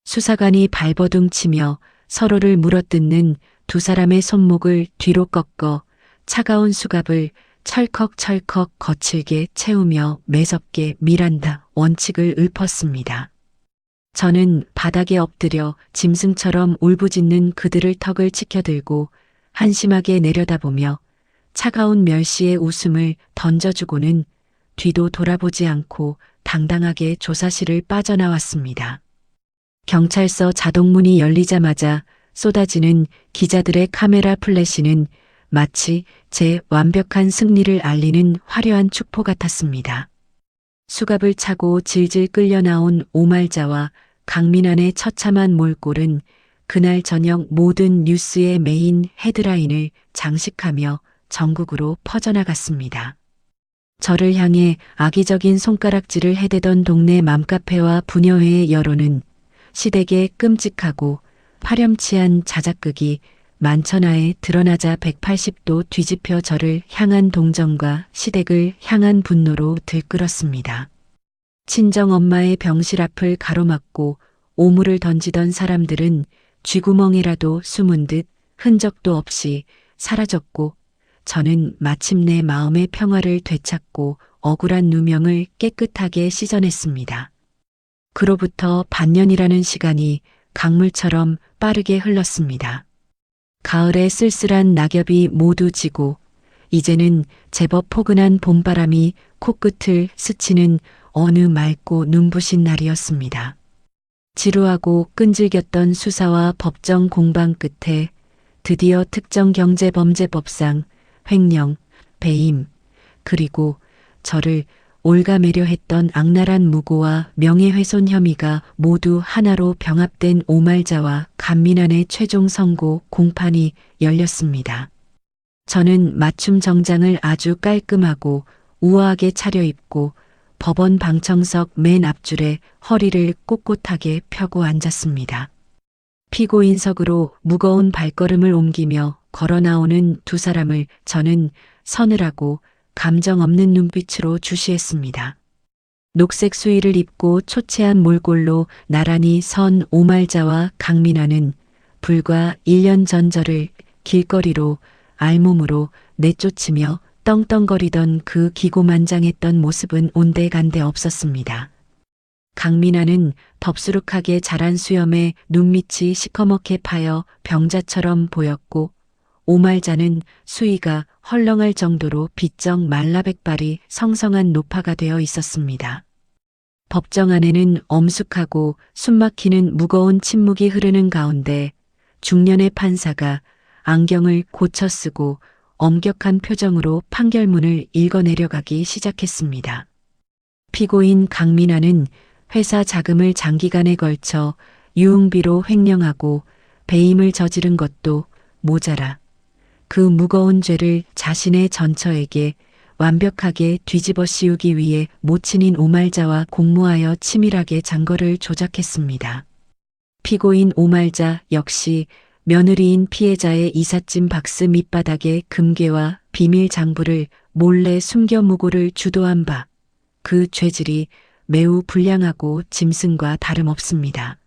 수사관이 발버둥 치며 서로를 물어뜯는 두 사람의 손목을 뒤로 꺾어 차가운 수갑을 철컥철컥 거칠게 채우며 매섭게 밀한다 원칙을 읊었습니다. 저는 바닥에 엎드려 짐승처럼 울부짖는 그들의 턱을 치켜들고 한심하게 내려다보며 차가운 멸시의 웃음을 던져주고는 뒤도 돌아보지 않고 당당하게 조사실을 빠져나왔습니다. 경찰서 자동문이 열리자마자 쏟아지는 기자들의 카메라 플래시는 마치 제 완벽한 승리를 알리는 화려한 축포 같았습니다. 수갑을 차고 질질 끌려 나온 오말자와 강민환의 처참한 몰골은 그날 저녁 모든 뉴스의 메인 헤드라인을 장식하며 전국으로 퍼져나갔습니다. 저를 향해 악의적인 손가락질을 해대던 동네 맘카페와 부녀회의 여론은 시댁의 끔찍하고 파렴치한 자작극이 만천하에 드러나자 180도 뒤집혀 저를 향한 동정과 시댁을 향한 분노로 들끓었습니다. 친정엄마의 병실 앞을 가로막고 오물을 던지던 사람들은 쥐구멍이라도 숨은 듯 흔적도 없이 사라졌고 저는 마침내 마음의 평화를 되찾고 억울한 누명을 깨끗하게 씻어냈습니다. 그로부터 반년이라는 시간이 강물처럼 빠르게 흘렀습니다. 가을의 쓸쓸한 낙엽이 모두 지고 이제는 제법 포근한 봄바람이 코끝을 스치는 어느 맑고 눈부신 날이었습니다. 지루하고 끈질겼던 수사와 법정 공방 끝에 드디어 특정경제범죄법상 횡령, 배임, 그리고 저를 올가매려 했던 악랄한 무고와 명예훼손 혐의가 모두 하나로 병합된 오말자와 강민환의 최종 선고 공판이 열렸습니다. 저는 맞춤 정장을 아주 깔끔하고 우아하게 차려입고 법원 방청석 맨 앞줄에 허리를 꼿꼿하게 펴고 앉았습니다. 피고인석으로 무거운 발걸음을 옮기며 걸어 나오는 두 사람을 저는 서늘하고 감정 없는 눈빛으로 주시했습니다. 녹색 수의를 입고 초췌한 몰골로 나란히 선 오말자와 강민환은 불과 1년 전 저를 길거리로 알몸으로 내쫓으며 떵떵거리던 그 기고만장했던 모습은 온데간데 없었습니다. 강민환은 덥수룩하게 자란 수염에 눈밑이 시커멓게 파여 병자처럼 보였고 오말자는 수위가 헐렁할 정도로 비쩍 말라백발이 성성한 노파가 되어 있었습니다. 법정 안에는 엄숙하고 숨막히는 무거운 침묵이 흐르는 가운데 중년의 판사가 안경을 고쳐 쓰고 엄격한 표정으로 판결문을 읽어내려가기 시작했습니다. 피고인 강민환은 회사 자금을 장기간에 걸쳐 유흥비로 횡령하고 배임을 저지른 것도 모자라 그 무거운 죄를 자신의 전처에게 완벽하게 뒤집어 씌우기 위해 모친인 오말자와 공모하여 치밀하게 잔거를 조작했습니다. 피고인 오말자 역시 며느리인 피해자의 이삿짐 박스 밑바닥에 금괴와 비밀 장부를 몰래 숨겨 무고를 주도한 바 그 죄질이 매우 불량하고 짐승과 다름없습니다.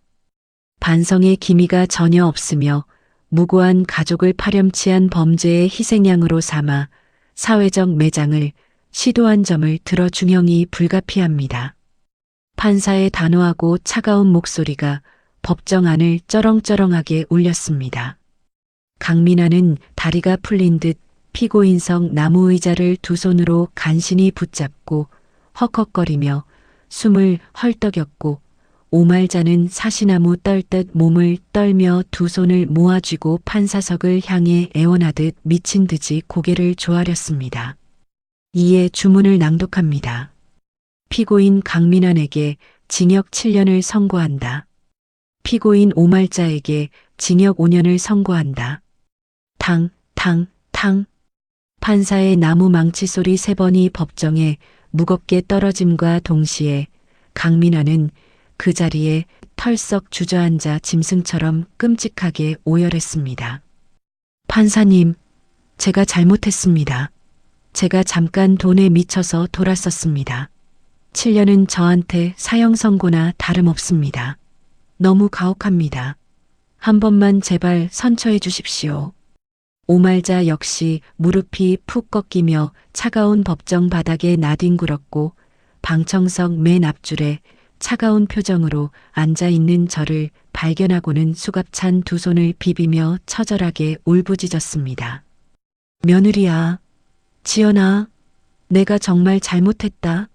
반성의 기미가 전혀 없으며 무고한 가족을 파렴치한 범죄의 희생양으로 삼아 사회적 매장을 시도한 점을 들어 중형이 불가피합니다. 판사의 단호하고 차가운 목소리가 법정 안을 쩌렁쩌렁하게 울렸습니다. 강민환은 다리가 풀린 듯 피고인석 나무 의자를 두 손으로 간신히 붙잡고 헉헉거리며 숨을 헐떡였고 오말자는 사시나무 떨듯 몸을 떨며 두 손을 모아쥐고 판사석을 향해 애원하듯 미친 듯이 고개를 조아렸습니다. 이에 주문을 낭독합니다. 피고인 강민환에게 징역 7년을 선고한다. 피고인 오말자에게 징역 5년을 선고한다. 탕, 탕, 탕. 판사의 나무 망치 소리 3번이 법정에 무겁게 떨어짐과 동시에 강민환은 그 자리에 털썩 주저앉아 짐승처럼 끔찍하게 오열했습니다. 판사님, 제가 잘못했습니다. 제가 잠깐 돈에 미쳐서 돌았었습니다. 7년은 저한테 사형 선고나 다름없습니다. 너무 가혹합니다. 한 번만 제발 선처해 주십시오. 오말자 역시 무릎이 푹 꺾이며 차가운 법정 바닥에 나뒹굴었고 방청석 맨 앞줄에 차가운 표정으로 앉아있는 저를 발견하고는 수갑찬 두 손을 비비며 처절하게 울부짖었습니다. 며느리야, 지연아, 내가 정말 잘못했다.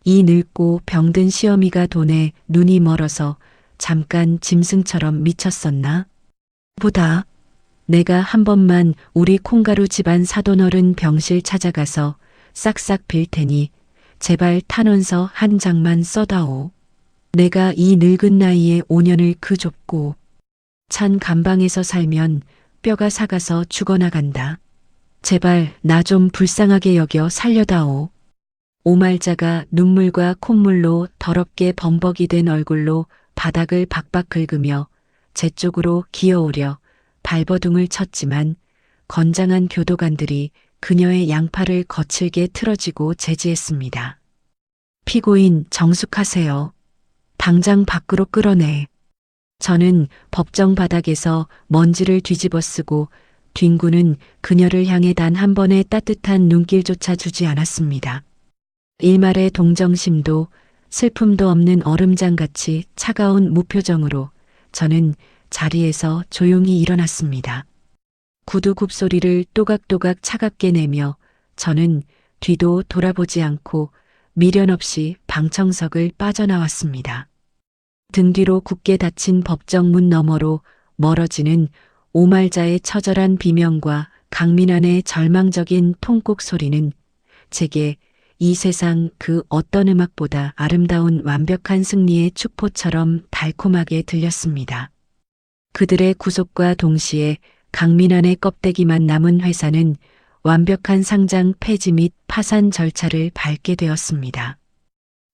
이 늙고 병든 시어미가 돈에 눈이 멀어서 잠깐 짐승처럼 미쳤었나? 보다 내가 한 번만 우리 콩가루 집안 사돈어른 병실 찾아가서 싹싹 빌 테니 제발 탄원서 한 장만 써다오. 내가 이 늙은 나이에 5년을 그 좁고 찬 감방에서 살면 뼈가 삭아서 죽어나간다. 제발 나 좀 불쌍하게 여겨 살려다오. 오말자가 눈물과 콧물로 더럽게 범벅이 된 얼굴로 바닥을 박박 긁으며 제 쪽으로 기어오려 발버둥을 쳤지만 건장한 교도관들이 그녀의 양팔을 거칠게 틀어지고 제지했습니다. 피고인 정숙하세요. 당장 밖으로 끌어내. 저는 법정 바닥에서 먼지를 뒤집어 쓰고 뒹구는 그녀를 향해 단 한 번의 따뜻한 눈길조차 주지 않았습니다. 일말의 동정심도 슬픔도 없는 얼음장같이 차가운 무표정으로 저는 자리에서 조용히 일어났습니다. 구두 굽소리를 또각또각 차갑게 내며 저는 뒤도 돌아보지 않고 미련 없이 방청석을 빠져나왔습니다. 등 뒤로 굳게 닫힌 법정 문 너머로 멀어지는 오말자의 처절한 비명과 강민환의 절망적인 통곡 소리는 제게 이 세상 그 어떤 음악보다 아름다운 완벽한 승리의 축포처럼 달콤하게 들렸습니다. 그들의 구속과 동시에 강민환의 껍데기만 남은 회사는 완벽한 상장 폐지 및 파산 절차를 밟게 되었습니다.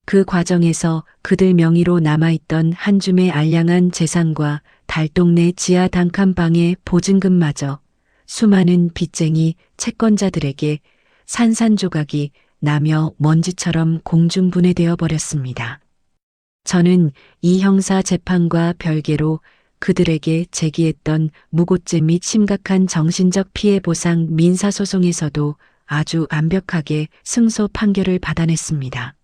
그 과정에서 그들 명의로 남아있던 한 줌의 알량한 재산과 달동네 지하 단칸방의 보증금마저 수많은 빚쟁이 채권자들에게 산산조각이 나며 먼지처럼 공중분해되어 버렸습니다. 저는 이 형사 재판과 별개로 그들에게 제기했던 무고죄 및 심각한 정신적 피해 보상 민사소송에서도 아주 완벽하게 승소 판결을 받아냈습니다.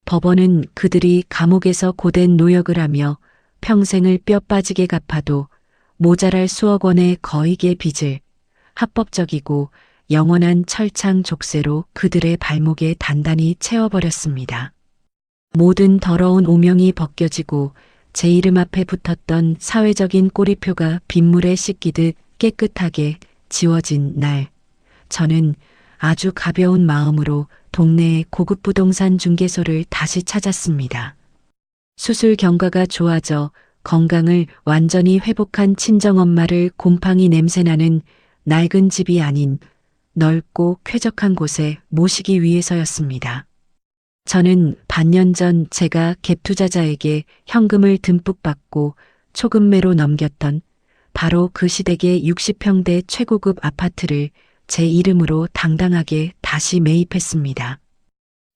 법원은 그들이 감옥에서 고된 노역을 하며 평생을 뼈 빠지게 갚아도 모자랄 수억 원의 거액의 빚을 합법적이고 영원한 철창 족쇄로 그들의 발목에 단단히 채워버렸습니다. 모든 더러운 오명이 벗겨지고 제 이름 앞에 붙었던 사회적인 꼬리표가 빗물에 씻기듯 깨끗하게 지워진 날, 저는 아주 가벼운 마음으로 동네의 고급 부동산 중개소를 다시 찾았습니다. 수술 경과가 좋아져 건강을 완전히 회복한 친정엄마를 곰팡이 냄새나는 낡은 집이 아닌 넓고 쾌적한 곳에 모시기 위해서였습니다. 저는 반년 전 제가 갭 투자자에게 현금을 듬뿍 받고 초급매로 넘겼던 바로 그 시댁의 60평대 최고급 아파트를 제 이름으로 당당하게 다시 매입했습니다.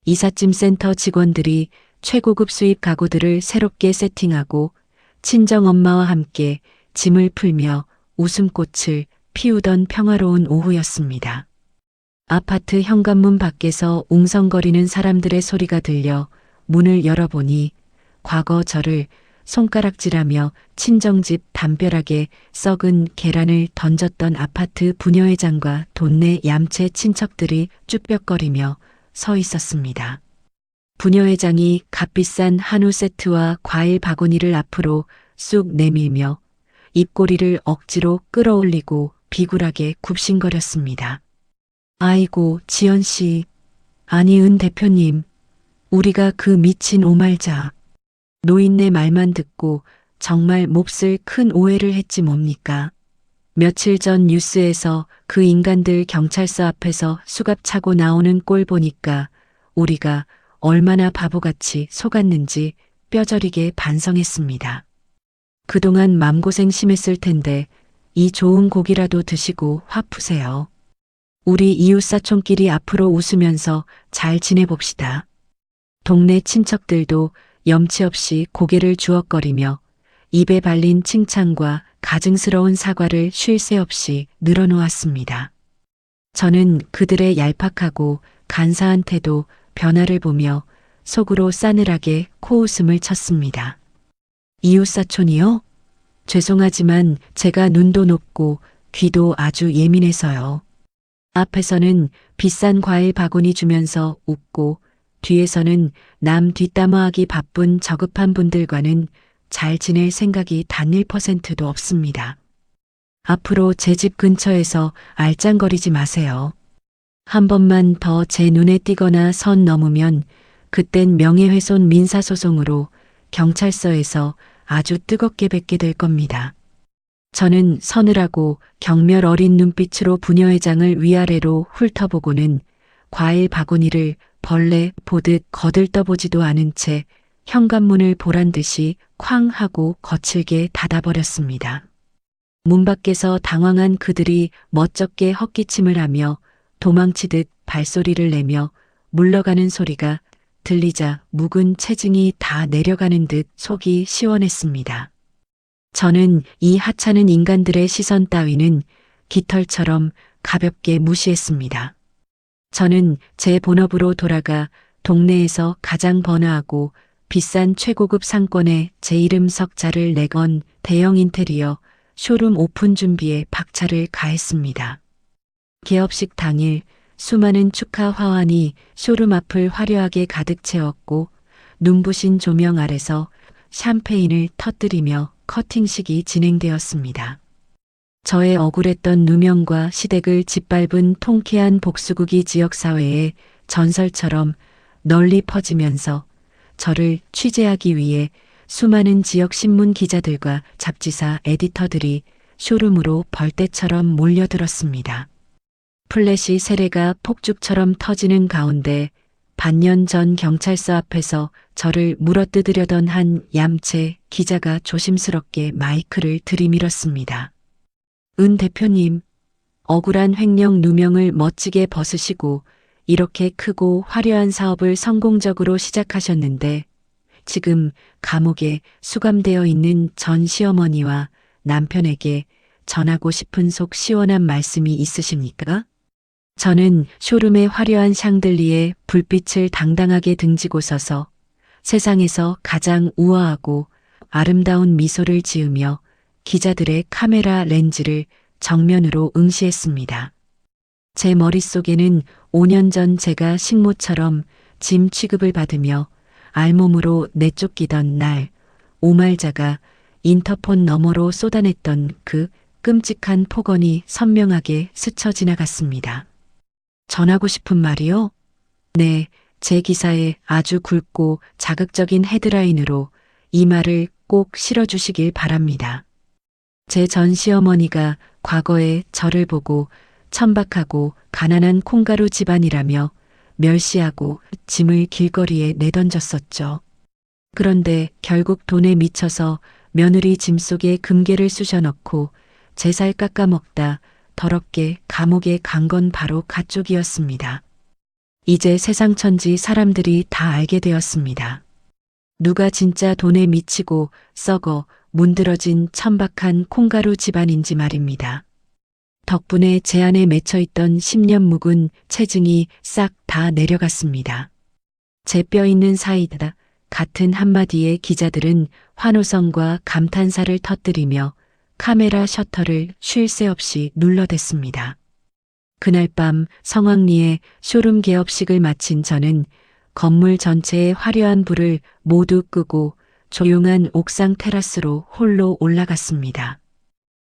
이삿짐 센터 직원들이 최고급 수입 가구들을 새롭게 세팅하고 친정엄마와 함께 짐을 풀며 웃음꽃을 피우던 평화로운 오후였습니다. 아파트 현관문 밖에서 웅성거리는 사람들의 소리가 들려 문을 열어보니 과거 저를 손가락질하며 친정집 담벼락에 썩은 계란을 던졌던 아파트 부녀회장과 동네 얌체 친척들이 쭈뼛거리며 서 있었습니다. 부녀회장이 값비싼 한우 세트와 과일 바구니를 앞으로 쑥 내밀며 입꼬리를 억지로 끌어올리고 비굴하게 굽신거렸습니다. 아이고, 지연 씨. 아니, 은 대표님. 우리가 그 미친 오말자. 노인네 말만 듣고 정말 몹쓸 큰 오해를 했지 뭡니까? 며칠 전 뉴스에서 그 인간들 경찰서 앞에서 수갑 차고 나오는 꼴 보니까 우리가 얼마나 바보같이 속았는지 뼈저리게 반성했습니다. 그동안 맘고생 심했을 텐데 이 좋은 고기라도 드시고 화 푸세요. 우리 이웃사촌끼리 앞으로 웃으면서 잘 지내봅시다. 동네 친척들도 염치 없이 고개를 주걱거리며 입에 발린 칭찬과 가증스러운 사과를 쉴 새 없이 늘어놓았습니다. 저는 그들의 얄팍하고 간사한 태도, 변화를 보며 속으로 싸늘하게 코웃음을 쳤습니다. 이웃사촌이요? 죄송하지만 제가 눈도 높고 귀도 아주 예민해서요. 앞에서는 비싼 과일 바구니 주면서 웃고 뒤에서는 남 뒷담화하기 바쁜 저급한 분들과는 잘 지낼 생각이 단 1%도 없습니다. 앞으로 제 집 근처에서 알짱거리지 마세요. 한 번만 더 제 눈에 띄거나 선 넘으면 그땐 명예훼손 민사소송으로 경찰서에서 아주 뜨겁게 뵙게 될 겁니다. 저는 서늘하고 경멸 어린 눈빛으로 부녀회장을 위아래로 훑어보고는 과일 바구니를 벌레 보듯 거들떠보지도 않은 채 현관문을 보란 듯이 쾅 하고 거칠게 닫아버렸습니다. 문 밖에서 당황한 그들이 멋쩍게 헛기침을 하며 도망치듯 발소리를 내며 물러가는 소리가 들리자 묵은 체증이 다 내려가는 듯 속이 시원했습니다. 저는 이 하찮은 인간들의 시선 따위는 깃털처럼 가볍게 무시했습니다. 저는 제 본업으로 돌아가 동네에서 가장 번화하고 비싼 최고급 상권에 제 이름 석자를 내건 대형 인테리어 쇼룸 오픈 준비에 박차를 가했습니다. 개업식 당일 수많은 축하 화환이 쇼룸 앞을 화려하게 가득 채웠고 눈부신 조명 아래서 샴페인을 터뜨리며 커팅식이 진행되었습니다. 저의 억울했던 누명과 시댁을 짓밟은 통쾌한 복수국이 지역사회에 전설처럼 널리 퍼지면서 저를 취재하기 위해 수많은 지역 신문 기자들과 잡지사 에디터들이 쇼룸으로 벌떼처럼 몰려들었습니다. 플래시 세례가 폭죽처럼 터지는 가운데 반년 전 경찰서 앞에서 저를 물어뜯으려던 한 얌체 기자가 조심스럽게 마이크를 들이밀었습니다. 은 대표님, 억울한 횡령 누명을 멋지게 벗으시고 이렇게 크고 화려한 사업을 성공적으로 시작하셨는데 지금 감옥에 수감되어 있는 전 시어머니와 남편에게 전하고 싶은 속 시원한 말씀이 있으십니까? 저는 쇼룸의 화려한 샹들리에 불빛을 당당하게 등지고 서서 세상에서 가장 우아하고 아름다운 미소를 지으며 기자들의 카메라 렌즈를 정면으로 응시했습니다. 제 머릿속에는 5년 전 제가 식모처럼 짐 취급을 받으며 알몸으로 내쫓기던 날 오말자가 인터폰 너머로 쏟아냈던 그 끔찍한 폭언이 선명하게 스쳐 지나갔습니다. 전하고 싶은 말이요? 네, 제 기사에 아주 굵고 자극적인 헤드라인으로 이 말을 꼭 실어주시길 바랍니다. 제 전 시어머니가 과거에 저를 보고 천박하고 가난한 콩가루 집안이라며 멸시하고 짐을 길거리에 내던졌었죠. 그런데 결국 돈에 미쳐서 며느리 짐 속에 금괴를 쑤셔넣고 제 살 깎아먹다 더럽게 감옥에 간 건 바로 가쪽이었습니다. 이제 세상 천지 사람들이 다 알게 되었습니다. 누가 진짜 돈에 미치고 썩어 문드러진 천박한 콩가루 집안인지 말입니다. 덕분에 제 안에 맺혀있던 10년 묵은 체증이 싹 다 내려갔습니다. 제 뼈 있는 사이다 같은 한마디에 기자들은 환호성과 감탄사를 터뜨리며 카메라 셔터를 쉴 새 없이 눌러댔습니다. 그날 밤 성황리에 쇼룸 개업식을 마친 저는 건물 전체의 화려한 불을 모두 끄고 조용한 옥상 테라스로 홀로 올라갔습니다.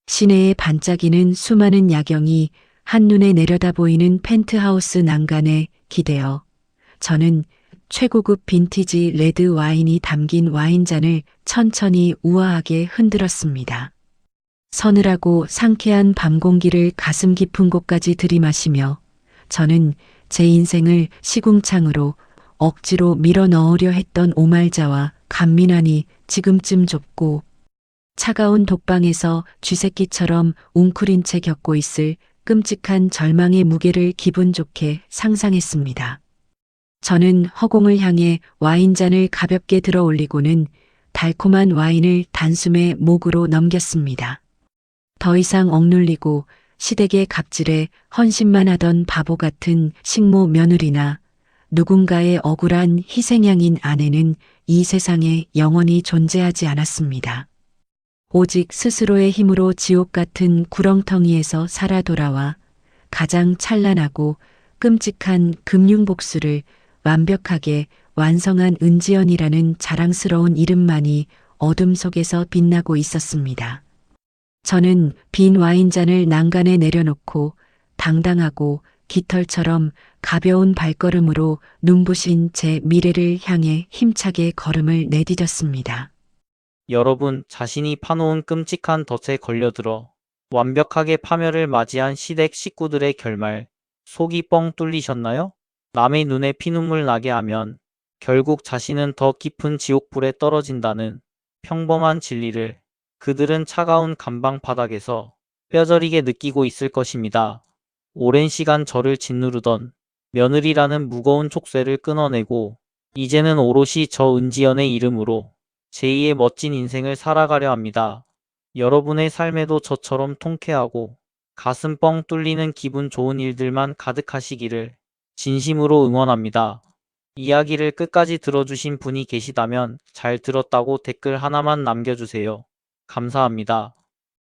시내에 반짝이는 수많은 야경이 한눈에 내려다 보이는 펜트하우스 난간에 기대어 저는 최고급 빈티지 레드 와인이 담긴 와인잔을 천천히 우아하게 흔들었습니다. 서늘하고 상쾌한 밤 공기를 가슴 깊은 곳까지 들이마시며 저는 제 인생을 시궁창으로 억지로 밀어 넣으려 했던 오말자와 간민환이 지금쯤 좁고 차가운 독방에서 쥐새끼처럼 웅크린 채 겪고 있을 끔찍한 절망의 무게를 기분 좋게 상상했습니다. 저는 허공을 향해 와인잔을 가볍게 들어 올리고는 달콤한 와인을 단숨에 목으로 넘겼습니다. 더 이상 억눌리고 시댁의 갑질에 헌신만 하던 바보 같은 식모 며느리나 누군가의 억울한 희생양인 아내는 이 세상에 영원히 존재하지 않았습니다. 오직 스스로의 힘으로 지옥 같은 구렁텅이에서 살아 돌아와 가장 찬란하고 끔찍한 금융복수를 완벽하게 완성한 은지연이라는 자랑스러운 이름만이 어둠 속에서 빛나고 있었습니다. 저는 빈 와인잔을 난간에 내려놓고 당당하고 깃털처럼 가벼운 발걸음으로 눈부신 제 미래를 향해 힘차게 걸음을 내디뎠습니다. 여러분, 자신이 파놓은 끔찍한 덫에 걸려들어 완벽하게 파멸을 맞이한 시댁 식구들의 결말, 속이 뻥 뚫리셨나요? 남의 눈에 피눈물 나게 하면 결국 자신은 더 깊은 지옥불에 떨어진다는 평범한 진리를 그들은 차가운 감방 바닥에서 뼈저리게 느끼고 있을 것입니다. 오랜 시간 저를 짓누르던 며느리라는 무거운 촉새를 끊어내고 이제는 오롯이 저 은지연의 이름으로 제2의 멋진 인생을 살아가려 합니다. 여러분의 삶에도 저처럼 통쾌하고 가슴 뻥 뚫리는 기분 좋은 일들만 가득하시기를 진심으로 응원합니다. 이야기를 끝까지 들어주신 분이 계시다면 잘 들었다고 댓글 하나만 남겨주세요. 감사합니다.